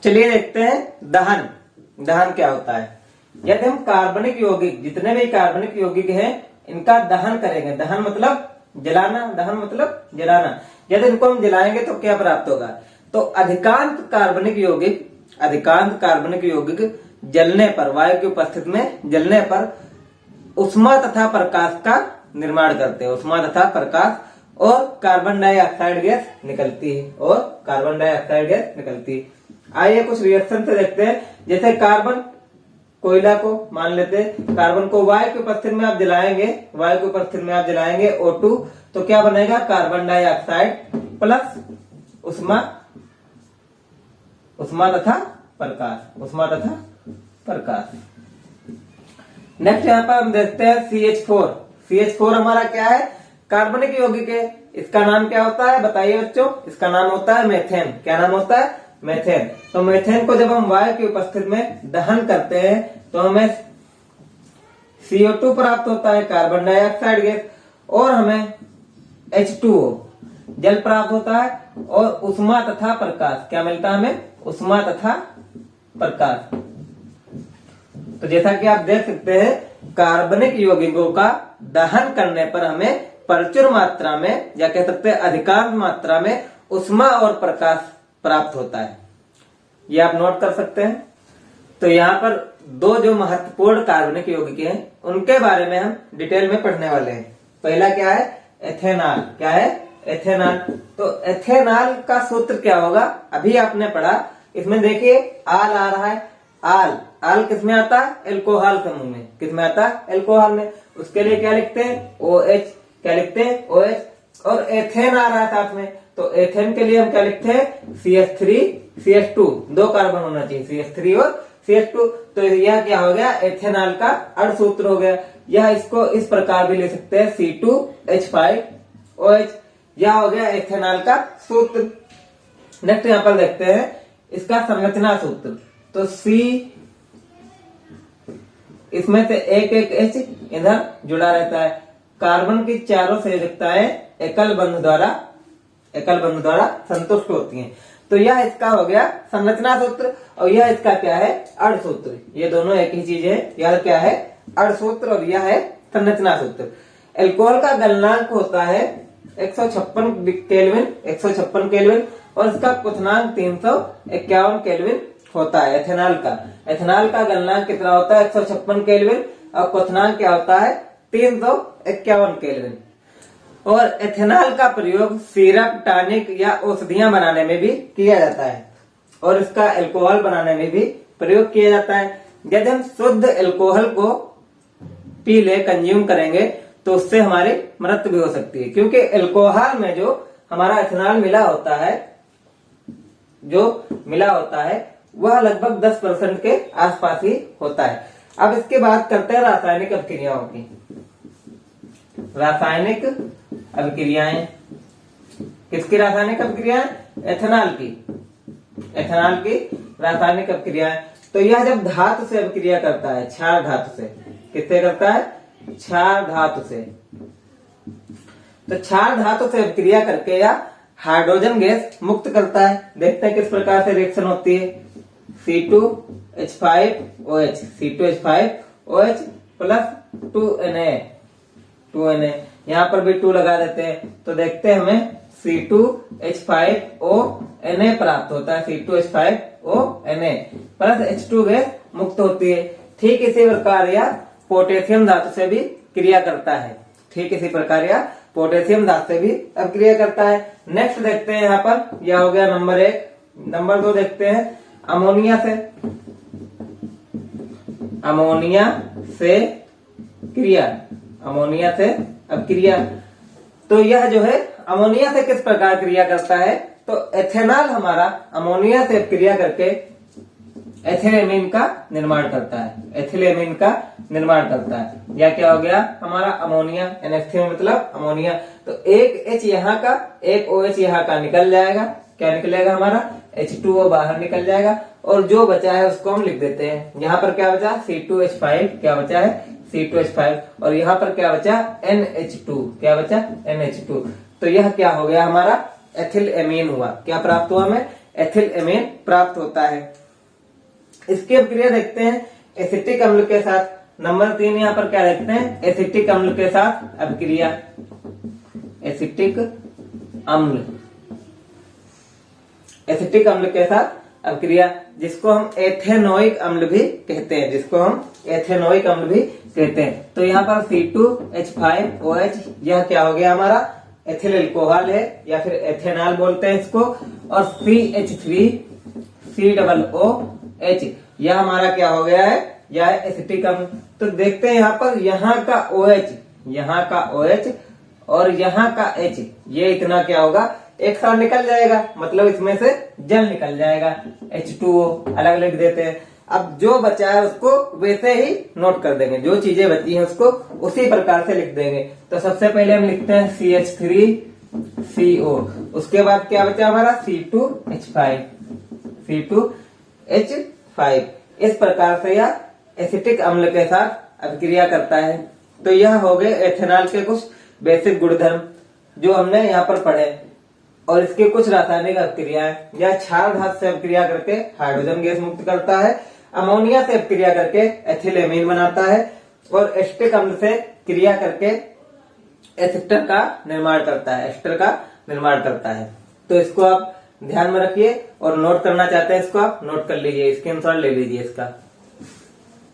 Speaker 1: चलिए देखते हैं दहन। दहन क्या होता है? यदि हम कार्बनिक यौगिक, जितने भी कार्बनिक यौगिक हैं, इनका दहन करेंगे, दहन मतलब जलाना, दहन मतलब जलाना, यदि इनको हम जलाएंगे तो क्या प्राप्त होगा? तो अधिकांश कार्बनिक यौगिक जलने पर, वायु की उपस्थिति में जलने पर उष्मा तथा प्रकाश का निर्माण करते हैं, उष्मा तथा प्रकाश, और कार्बन डाइऑक्साइड गैस निकलती है, और कार्बन डाइऑक्साइड गैस निकलती है। आइए कुछ रिएक्शन से देखते हैं। जैसे कार्बन, कोयला को मान लेते हैं, कार्बन को वायु की उपस्थिति में आप जलाएंगे, वायु की उपस्थिति में आप जलाएंगे O2, तो क्या बनेगा? कार्बन डाइऑक्साइड प्लस उष्मा, उष्मा तथा प्रकाश, उष्मा तथा प्रकाश। नेक्स्ट यहाँ पर हम देखते हैं CH4। CH4 हमारा क्या है? कार्बनिक यौगिक है। इसका नाम क्या होता है? बताइए बच्चों। इसका नाम होता है मेथेन। क्या नाम होता है? मेथेन। तो मेथेन को जब हम वायु की उपस्थिति में दहन करते हैं तो हमें CO2 प्राप्त होता है, कार्बन डाइऑक्साइड गैस, और हमें H2O जल प्राप्त होता है, और उष्मा तथा प्रकाश। क्या मिलता है हमें? उष्मा तथा प्रकाश। तो जैसा कि आप देख सकते हैं, कार्बनिक यौगिकों का दहन करने पर हमें प्रचुर मात्रा में, या कह सकते हैं अधिकांश मात्रा में, उष्मा और प्रकाश प्राप्त होता है। ये आप नोट कर सकते हैं। तो यहाँ पर दो जो महत्वपूर्ण कार्बनिक यौगिक हैं उनके बारे में हम डिटेल में पढ़ने वाले हैं। पहला क्या है? एथेनॉल। क्या है? एथेनॉल। तो एथेनॉल का सूत्र क्या होगा? अभी आपने पढ़ा, इसमें देखिए आल आ रहा है। आल आल किस में आता है? एल्कोहल समूह में। किस में आता है? एल्कोहल में। उसके लिए क्या लिखते हैं? OH। क्या लिखते हैं? OH। और एथेन आ रहा है साथ में, तो एथेन के लिए हम क्या लिखते हैं? CH3 CH2। दो कार्बन होना चाहिए, CH3 और CH2। तो यह क्या हो गया? एथेनॉल का अर्धसूत्र हो गया। यह इसको इस प्रकार भी ले सकते हैं, C2H5OH। यह हो गया एथेनॉल का सूत्र। नेक्स्ट यहां पर देखते हैं इसका संरचना सूत्र। तो C, इसमें से एक एक H इधर जुड़ा रहता है। कार्बन की चारों संयोजकताएं एकल बंध द्वारा संतुष्ट होती हैं। तो यह इसका हो गया संरचना सूत्र, और यह इसका क्या है? अर्धसूत्र। ये दोनों एक ही चीज है। यह क्या है? अर्धसूत्र, और यह है संरचना सूत्र। एल्कोहल का गलनांक होता है 156 केल्विन, और इसका क्वथनांक 351 केल्विन होता है। एथेनॉल का गलनांक कितना होता है? 156 केल्विन, और क्वथनांक क्या होता है? 351 केल्विन। और एथेनॉल का प्रयोग सिरप, टॉनिक या औषधियां बनाने में भी किया जाता है, और इसका अल्कोहल बनाने में भी प्रयोग किया जाता है। यदि हम शुद्ध अल्कोहल को पी ले, कंज्यूम करेंगे, तो उससे हमारी मृत्यु भी हो सकती है, क्योंकि अल्कोहल में जो हमारा एथेनॉल मिला होता है वह लगभग 10% के आसपास ही होता है। अब इसके बाद करते हैं रासायनिक अभिक्रियाओं की। रासायनिक अभिक्रियाएं, किसकी रासायनिक अभिक्रियाएं? एथेनॉल की रासायनिक अभिक्रियाएं। तो यह जब धातु से अभिक्रिया करता है, क्षार धातु से, किससे करता है? क्षार धातु से। तो क्षार धातु से अभिक्रिया करके यह हाइड्रोजन गैस मुक्त करता है। देखते हैं किस प्रकार से रिएक्शन होती है। C2H5OH plus 2Na। यहाँ पर भी 2 लगा देते हैं, तो देखते हैं हमें C2H5ONa प्राप्त होता है। C2H5ONa प्लस H2 गैस मुक्त होती है। ठीक इसी प्रकार यह पोटेशियम धातु से भी क्रिया करता है। अभिक्रिया करता है। नेक्स्ट देखते हैं यहाँ पर, यह हो गया नंबर 1। नंबर 2 देखते हैं अमोनिया से अभिक्रिया। तो यह जो है अमोनिया से किस प्रकार क्रिया करता है? तो एथेनॉल हमारा अमोनिया से क्रिया करके एथिलेमीन का निर्माण करता है। या क्या हो गया हमारा? अमोनिया। NH3 मतलब अमोनिया। तो एक H यहाँ का, एक OH यहाँ का निकल जाएगा। क्या निकलेगा हमारा? H2O बाहर निकल जाएगा, और जो बचा है उसको हम लिख देते हैं। यहाँ पर क्या बचा? C2H5। क्या बचा है? C2H5। और यहाँ पर क्या बचा? NH2। क्या बचा? NH2। तो यह क्या हो गया हमारा? एथिलेमीन हुआ। क्या प्राप्त हुआ हमें? एथिलेमीन प्राप्त होता है। इसकी अभिक्रिया देखते हैं एसिटिक अम्ल के साथ। नंबर 3 यहाँ पर क्या देखते हैं? एसिटिक अम्ल के साथ अभिक्रिया। एसिटिक अम्ल के साथ अभिक्रिया, जिसको हम एथेनोइक अम्ल भी कहते हैं। तो यहाँ पर C2H5OH, यह क्या हो गया हमारा? एथिल अल्कोहल है, या फिर एथेनॉल बोलते हैं इसको। और CH3COOH, यह हमारा क्या हो गया है? यह है एसिटिक अम्ल। तो देखते हैं यहाँ पर, यहाँ का OH और यहाँ का H, ये इतना क्या होगा? एक साथ निकल जाएगा, मतलब इसमें से जल निकल जाएगा। H2O अलग लिख देते हैं। अब जो बचा है उसको वैसे ही नोट कर देंगे, जो चीजें बची हैं उसको उसी प्रकार से लिख देंगे। तो सबसे पहले हम लिखते हैं CH3CO। उसके बाद क्या बचा हमारा? C2H5। इस प्रकार से यह एसिटिक अम्ल के साथ अभिक्रिया करता है। तो यह हो गए एथेनॉल के कुछ बेसिक गुणधर्म जो हमने यहाँ पर पढ़े। और इसके कुछ रासायनिक अभिक्रियाएं, यह क्षार धातु से अभिक्रिया करके हाइड्रोजन गैस मुक्त करता है, अमोनिया से अभिक्रिया करके एथिलेमीन बनाता है, और एस्टिक अम्ल से क्रिया करके एस्टर का निर्माण करता है। तो इसको आप ध्यान में रखिए और नोट करना चाहते हैं इसको आप नोट कर लीजिए, स्क्रीनशॉट ले लीजिए इसका।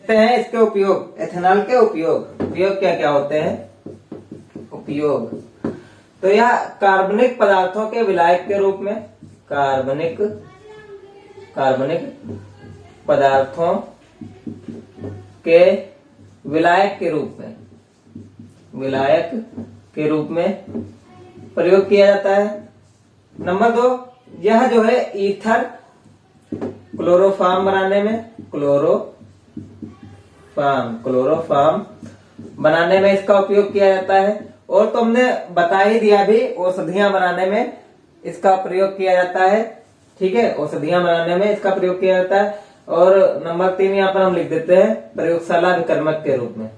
Speaker 1: हैं इसके उपयोग, एथेनॉल के उपयोग क्या क्या होते हैं उपयोग। तो यह कार्बनिक पदार्थों के विलायक के रूप में, कार्बनिक पदार्थों के विलायक के रूप में प्रयोग किया जाता है। नंबर 2, यह जो है ईथर क्लोरोफॉर्म बनाने में, क्लोरोफॉर्म बनाने में इसका उपयोग किया जाता है। और तुमने बता ही दिया भी, औषधियां बनाने में इसका प्रयोग किया जाता है। ठीक है, औषधियां बनाने में इसका प्रयोग किया जाता है। और नंबर 3 यहाँ पर हम लिख देते हैं प्रयोगशाला विकर्मक के रूप में,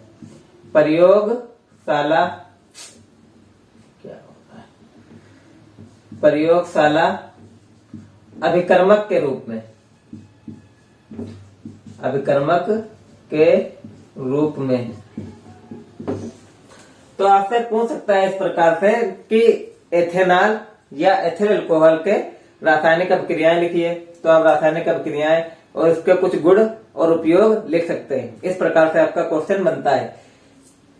Speaker 1: प्रयोगशाला अभिकर्मक के रूप में। तो आपसे पूछ सकता है इस प्रकार से कि एथेनॉल या एथिल अल्कोहल के रासायनिक अभिक्रियाएं लिखिए। तो आप रासायनिक अभिक्रियाएं और इसके कुछ गुण और उपयोग लिख सकते हैं। इस प्रकार से आपका क्वेश्चन बनता है।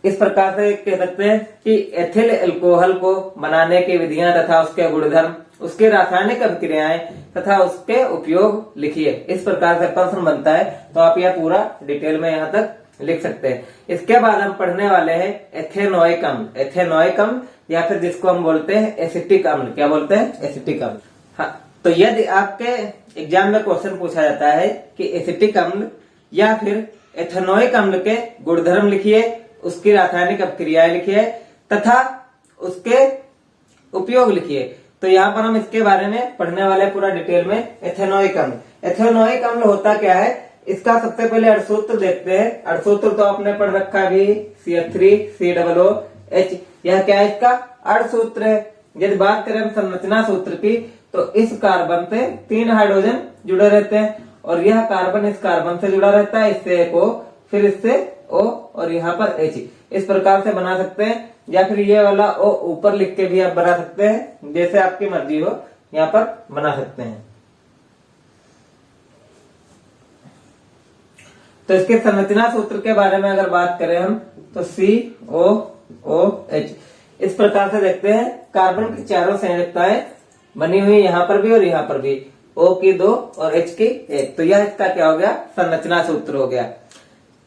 Speaker 1: इस प्रकार से कह सकते हैं कि एथिल अल्कोहल को बनाने की विधियां तथा उसके गुणधर्म, उसके रासायनिक अभिक्रियाएं तथा उसके उपयोग लिखिए। इस प्रकार से प्रश्न बनता है। तो आप यह पूरा डिटेल में यहाँ तक लिख सकते हैं। इसके बाद हम पढ़ने वाले हैं एथेनोइक अम्ल या फिर जिसको हम बोलते हैं एसिटिक अम्ल। क्या बोलते हैं? एसिटिक अम्ल। हाँ, तो यदि आपके एग्जाम में क्वेश्चन पूछा जाता है कि एसिटिक अम्ल या फिर एथेनोइक अम्ल के गुणधर्म लिखिए, उसकी रासायनिक अभिक्रियाएं लिखिए तथा उसके उपयोग लिखिए, तो यहाँ पर हम इसके बारे में पढ़ने वाले पूरा डिटेल में। एथेनोइक अम्ल होता क्या है, इसका सबसे पहले अणुसूत्र देखते हैं। अणुसूत्र तो आपने पढ़ रखा भी, CH3COOH। यह क्या है? इसका अणुसूत्र है। यदि बात करें संरचना सूत्र की, तो इस कार्बन से 3 हाइड्रोजन जुड़े रहते हैं और यह कार्बन इस कार्बन से जुड़ा रहता है, इससे एक O, फिर इससे O और यहाँ पर H। इस प्रकार से बना सकते हैं, या फिर ये वाला O ऊपर लिख के भी आप बना सकते हैं, जैसे आपकी मर्जी हो यहाँ पर बना सकते हैं। तो इसके संरचना सूत्र के बारे में अगर बात करें हम, तो COOH। इस प्रकार से देखते हैं कार्बन की चारों संयुक्ताएं बनी हुई यहाँ पर भी और यहाँ पर भी, O की 2 और H की 1। तो यह इसका क्या हो गया? संरचना सूत्र हो गया।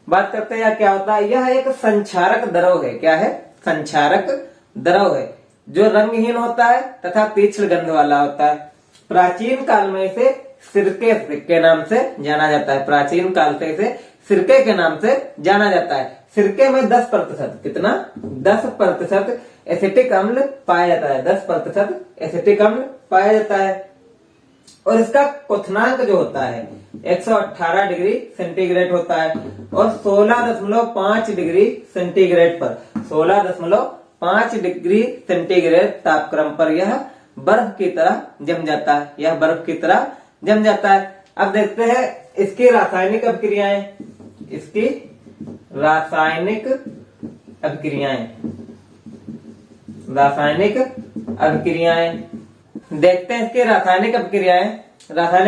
Speaker 1: बात करते हैं क्या होता है। यह एक संक्षारक द्रव है। क्या है? संक्षारक द्रव है जो रंगहीन होता है तथा तीक्ष्ण गंध वाला होता है। प्राचीन काल में इसे सिरके के नाम से जाना जाता है। प्राचीन काल से इसे सिरके के नाम से जाना जाता है। सिरके में 10%, कितना? 10% एसिटिक अम्ल पाया जाता है। 10% एसिटिक अम्ल पाया जाता है। और इसका क्वथनांक जो होता है 118 डिग्री सेंटीग्रेड होता है और 16.5 डिग्री सेंटीग्रेड पर, 16.5 डिग्री सेंटीग्रेड तापक्रम पर यह बर्फ की तरह जम जाता है। यह बर्फ की तरह जम जाता है। अब देखते हैं इसकी रासायनिक अभिक्रियाएं। इसकी रासायनिक अभिक्रियाएं देखते हैं। इसके रासायनिक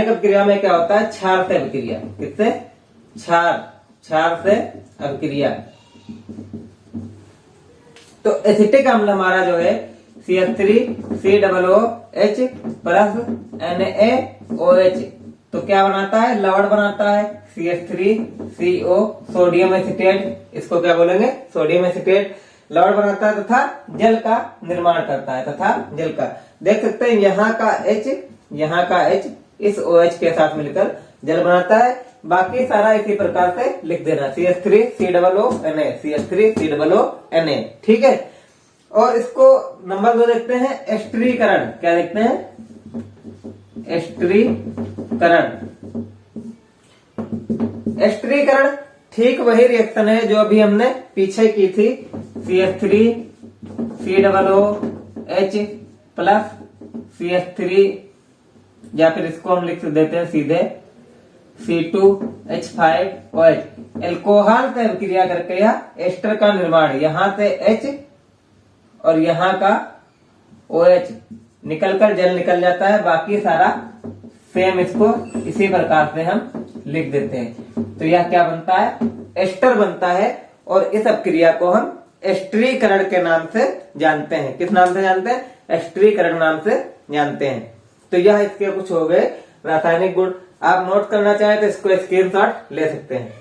Speaker 1: अभिक्रिया में क्या होता है? क्षार से अभिक्रिया। किससे? क्षार से अभिक्रिया। तो एसिटिक अम्ल हमारा जो है CH3COOH प्लस NaOH, तो क्या बनाता है? लवण बनाता है। CH3CO सोडियम एसिटेट, इसको क्या बोलेंगे? Sodium acetate. लवण बनाता है तथा जल का निर्माण करता है। देख सकते हैं यहाँ का H इस OH के साथ मिलकर जल बनाता है। बाकी सारा इसी प्रकार से लिख देना, CH3COONA। ठीक है। और इसको नंबर 2 देखते हैं, एस्टरीकरण। क्या देखते हैं? एस्टरीकरण ठीक वही रिएक्शन है जो अभी हमने पीछे की थी। CH3COOH प्लस CH3, या फिर इसको हम लिख देते हैं सीधे C2H5OH। एल्कोहल से अभिक्रिया करके यह एस्टर का निर्माण, यहां से H और यहां का OH निकलकर जल निकल जाता है, बाकी सारा सेम इसको इसी प्रकार से हम लिख देते हैं। तो यह क्या बनता है, एस्टर बनता है। और इस अपक्रिया को हम एस्टरीकरण के नाम से जानते हैं। किस नाम से जानते हैं, एस्टरीकरण नाम से जानते हैं। तो यह इसके कुछ हो गए रासायनिक गुण। आप नोट करना चाहें तो इसको स्क्रीनशॉट ले सकते हैं।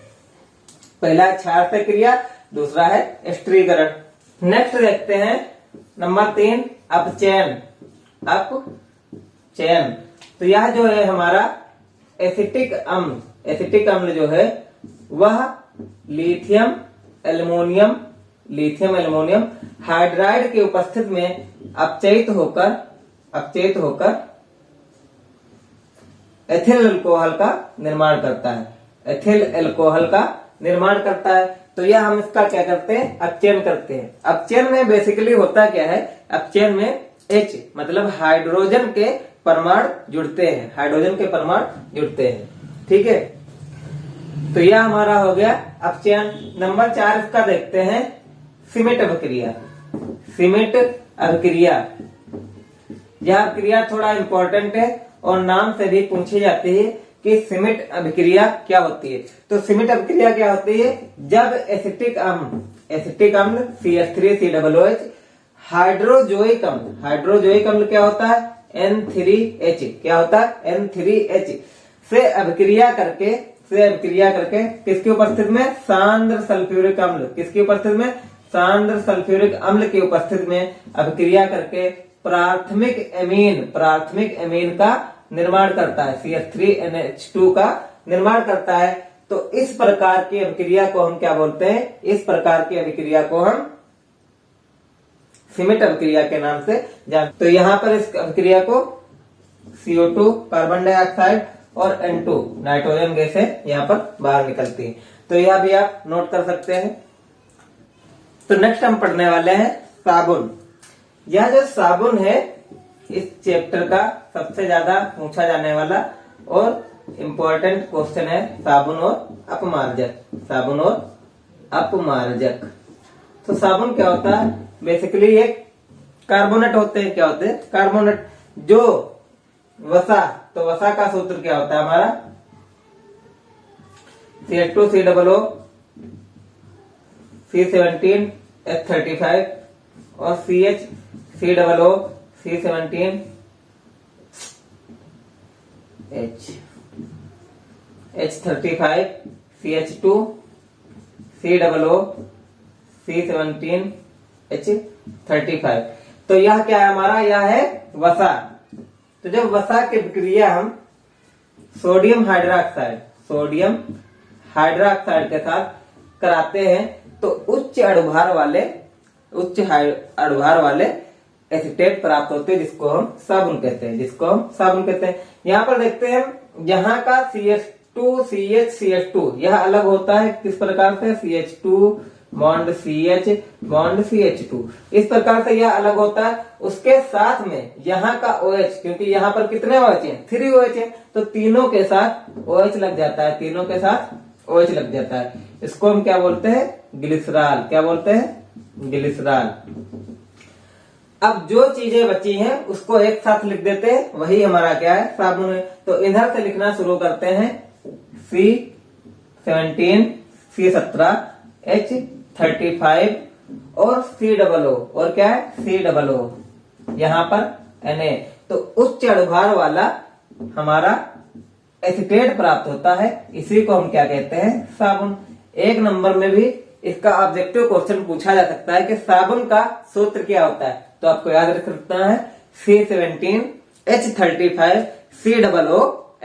Speaker 1: पहला है क्षार से क्रिया, दूसरा है एस्टरीकरण। नेक्स्ट देखते हैं नंबर 3 अपचयन। अपचयन तो यह जो है हमारा एसिटिक अम्ल जो है वह लिथियम एल्युमिनियम हाइड्राइड के उपस्थित में अपचयित होकर एथिल अल्कोहल का निर्माण करता है। तो यह हम इसका क्या करते हैं, अपचयन करते हैं। अपचयन में बेसिकली होता क्या है, अपचयन में H मतलब हाइड्रोजन के परमाणु जुड़ते हैं। ठीक है, तो यह हमारा हो गया अपचयन। नंबर 4 इसका देखते हैं सीमेंट अभिक्रिया। यह अभिक्रिया थोड़ा इंपॉर्टेंट है और नाम से भी पूछी जाती है कि सीमेंट अभिक्रिया क्या होती है। तो सीमेंट अभिक्रिया क्या होती है, जब एसिटिक अम्ल CH3COOH हाइड्रोजोइक अम्ल क्या होता है N3H से अभिक्रिया करके किसकी उपस्थिति में, सांद्र सल्फ्यूरिक अम्ल की उपस्थिति में अभिक्रिया करके प्राथमिक एमीन का निर्माण करता है, CH3NH2 का निर्माण करता है। तो इस प्रकार की अभिक्रिया को हम क्या बोलते हैं, इस प्रकार की अभिक्रिया को हम सीमेंट अभिक्रिया के नाम से जानते। तो यहाँ पर इस अभिक्रिया को CO2 कार्बन डाइऑक्साइड और N2 नाइट्रोजन गैसें यहाँ पर बाहर निकलती है। तो यह भी आप नोट कर सकते हैं। तो नेक्स्ट हम पढ़ने वाले हैं साबुन। यह जो साबुन है इस चैप्टर का सबसे ज्यादा पूछा जाने वाला और इम्पोर्टेंट क्वेश्चन है साबुन और अपमार्जक। तो साबुन क्या होता है, बेसिकली एक कार्बोनेट होते हैं। क्या होते हैं, कार्बोनेट। जो वसा, तो वसा का सूत्र क्या होता है हमारा CH2COO C17H35 और CH3COO C17H H35 CH2 COO C17H35। तो यह क्या है हमारा, यह है वसा। तो जब वसा की विक्रिया हम सोडियम हाइड्रोक्साइड के साथ कराते हैं तो उच्च अणुभार वाले एसीटेट प्राप्त होते हैं, जिसको हम साबुन कहते हैं। यहाँ पर देखते हैं यहाँ का CH2 यह अलग होता है। किस प्रकार से, CH2 bond CH bond CH2, इस प्रकार से यह अलग होता है। उसके साथ में यहाँ का OH, क्योंकि यहाँ पर कितने OH हैं, 3 OH हैं, तो तीनों के साथ OH लग जाता है। इसको हम क्या बोलते हैं, ग्लिसरॉल। अब जो चीजें बची हैं उसको एक साथ लिख देते हैं, वही हमारा क्या है, साबुन है। तो इधर से लिखना शुरू करते हैं C17 C17 H35 और COO, और क्या है COO, यहाँ पर Na। तो उच्च अणुभार वाला हमारा एसीटेट प्राप्त होता है, इसी को हम क्या कहते हैं, साबुन। 1 नंबर में भी इसका ऑब्जेक्टिव क्वेश्चन पूछा जा सकता है कि साबुन का सूत्र क्या होता है। तो आपको याद रखना है C17 H35 COO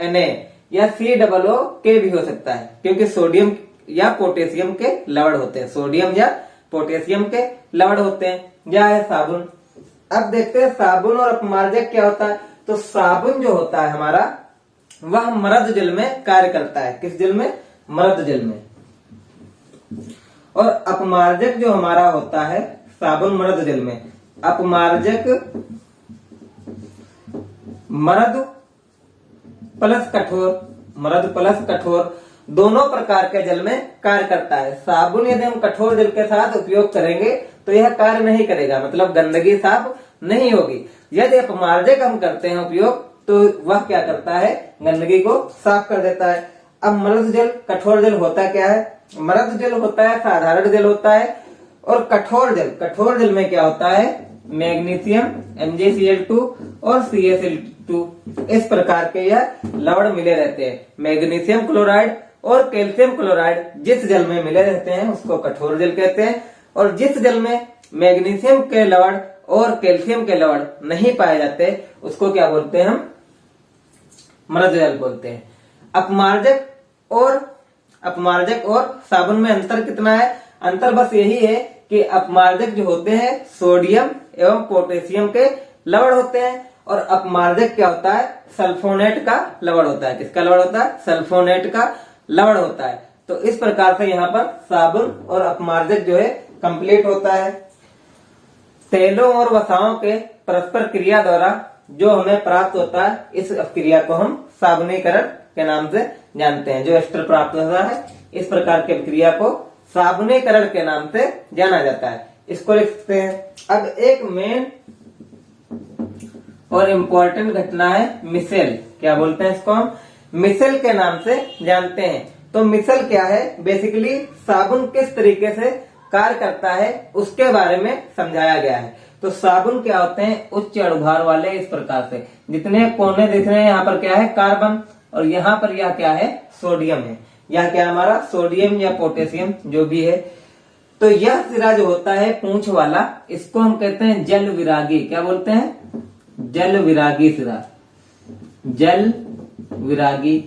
Speaker 1: Na, या COO के भी हो सकता है, क्योंकि सोडियम या पोटेशियम के लवण होते हैं। यह है साबुन। अब देखते हैं साबुन और अपमार्जक क्या होता है। तो साबुन जो होता है हमारा वह मृद जल में कार्य करता है। किस जल में, मृद जल में। और अपमार्जक जो हमारा होता है, साबुन मृद जल में, अपमार्जक मृद प्लस कठोर दोनों प्रकार के जल में कार्य करता है। साबुन यदि हम कठोर जल के साथ उपयोग करेंगे तो यह कार्य नहीं करेगा, मतलब गंदगी साफ नहीं होगी। यदि अपमार्जक हम करते हैं उपयोग तो वह क्या करता है, गंदगी को साफ कर देता है। अब मृत जल, कठोर जल होता क्या है? मृत जल होता है, साधारण जल होता है, और कठोर जल में क्या होता है, मैग्नीशियम, MgCl2 और CaCl2 इस प्रकार के यह लवण मिले रहते हैं। मैग्नीशियम क्लोराइड और कैल्शियम क्लोराइड जिस जल में मिले रहते हैं उसको कठोर जल कहते हैं, और जिस जल में मैग्नीशियम के लवण और कैल्शियम के लवण नहीं पाए जाते उसको क्या बोलते हैं, हम मृत जल बोलते हैं। अपमार्जक और साबुन में अंतर कितना है? अंतर बस यही है कि अपमार्जक जो होते हैं सोडियम एवं पोटेशियम के लवण होते हैं, और अपमार्जक क्या होता है, सल्फोनेट का लवण होता है। किसका लवण होता है? सल्फोनेट का लवण होता है। तो इस प्रकार से यहाँ पर साबुन और अपमार्जक जो है कंप्लीट होता है। तेलों और वसाओं के परस्पर क्रिया द्वारा जो हमें प्राप्त होता है इस क्रिया को हम साबुनीकरण के नाम से जानते हैं। जो एस्टर प्राप्त होता है इस प्रकार की क्रिया को साबुनीकरण के नाम से जाना जाता है। इसको लिखते हैं। अब एक मेन और इम्पोर्टेंट घटना है मिसेल। क्या बोलते हैं इसको? हम मिसेल के नाम से जानते हैं। तो मिसेल क्या है? बेसिकली साबुन किस तरीके से कार्य करता है उसके बारे में समझाया गया है। तो साबुन क्या होते हैं? उच्च अणुभार वाले। इस प्रकार से जितने कोने दिख रहे हैं यहाँ पर क्या है, कार्बन, और यहाँ पर यह क्या है, सोडियम है। यह क्या हमारा सोडियम या पोटेशियम जो भी है। तो यह सिरा जो होता है पूंछ वाला, इसको हम कहते हैं जल विरागी। क्या बोलते हैं? जल विरागी सिरा, जल विरागी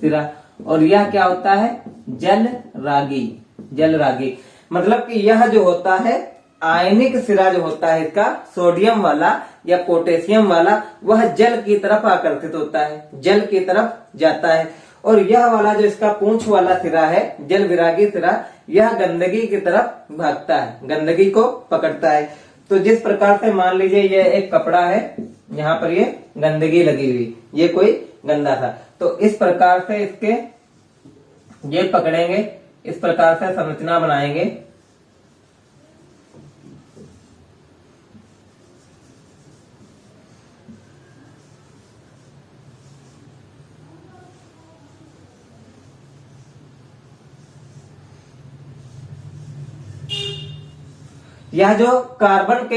Speaker 1: सिरा। और यह क्या होता है? जल रागी, जल रागी। मतलब कि यह जो होता है आयनिक सिरा जो होता है इसका, सोडियम वाला या पोटेशियम वाला, वह जल की तरफ आकर्षित होता है, जल की तरफ जाता है। और यह वाला जो इसका पूंछ वाला सिरा है, जल विरागी सिरा, यह गंदगी की तरफ भागता है, गंदगी को पकड़ता है। तो जिस प्रकार से मान लीजिए ये एक कपड़ा है, यहाँ पर ये गंदगी लगी हुई, ये कोई गंदा था, तो इस प्रकार से इसके ये पकड़ेंगे, इस प्रकार से संरचना बनाएंगे। यह जो कार्बन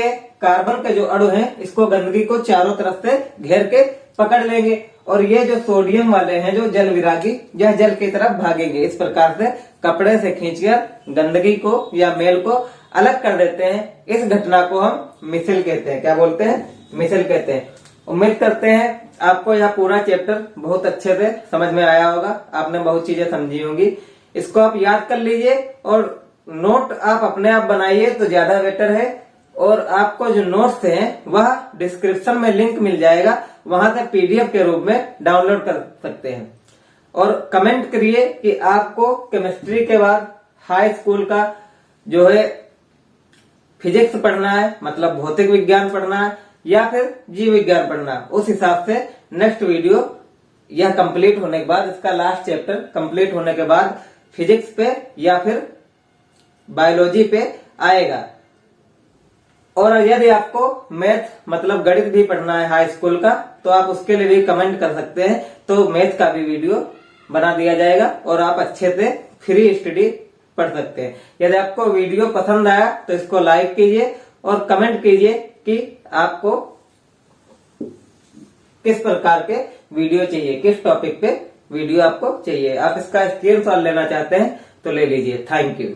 Speaker 1: के जो अणु हैं, इसको गंदगी को चारों तरफ से घेर के पकड़ लेंगे, और ये जो सोडियम वाले हैं जो जल विरागी, यह जल की तरफ भागेंगे। इस प्रकार से कपड़े से खींचकर गंदगी को या मेल को अलग कर देते हैं। इस घटना को हम मिसेल कहते हैं। क्या बोलते हैं? मिसेल कहते हैं। उम्मीद करते हैं आपको यह पूरा चैप्टर बहुत अच्छे से समझ में आया होगा, आपने बहुत चीजें समझी होंगी। इसको आप याद कर लीजिए और नोट आप अपने आप बनाइए तो ज्यादा बेटर है। और आपको जो नोट्स हैं वह डिस्क्रिप्शन में लिंक मिल जाएगा, वहां से PDF के रूप में डाउनलोड कर सकते हैं। और कमेंट करिए कि आपको केमिस्ट्री के बाद हाई स्कूल का जो है फिजिक्स पढ़ना है, मतलब भौतिक विज्ञान पढ़ना है, या फिर जीव विज्ञान पढ़ना है। उस हिसाब से नेक्स्ट वीडियो यह कंप्लीट होने के बाद, इसका लास्ट चैप्टर कंप्लीट होने के बाद फिजिक्स पे या फिर बायोलॉजी पे आएगा। और यदि आपको मैथ मतलब गणित भी पढ़ना है हाई स्कूल का, तो आप उसके लिए भी कमेंट कर सकते हैं, तो मैथ का भी वीडियो बना दिया जाएगा और आप अच्छे से फ्री स्टडी पढ़ सकते हैं। यदि आपको वीडियो पसंद आया तो इसको लाइक कीजिए और कमेंट कीजिए कि आपको किस प्रकार के वीडियो चाहिए, किस टॉपिक पे वीडियो आपको चाहिए। आप इसका स्क्रीनशॉट लेना चाहते हैं तो ले लीजिए। Thank you.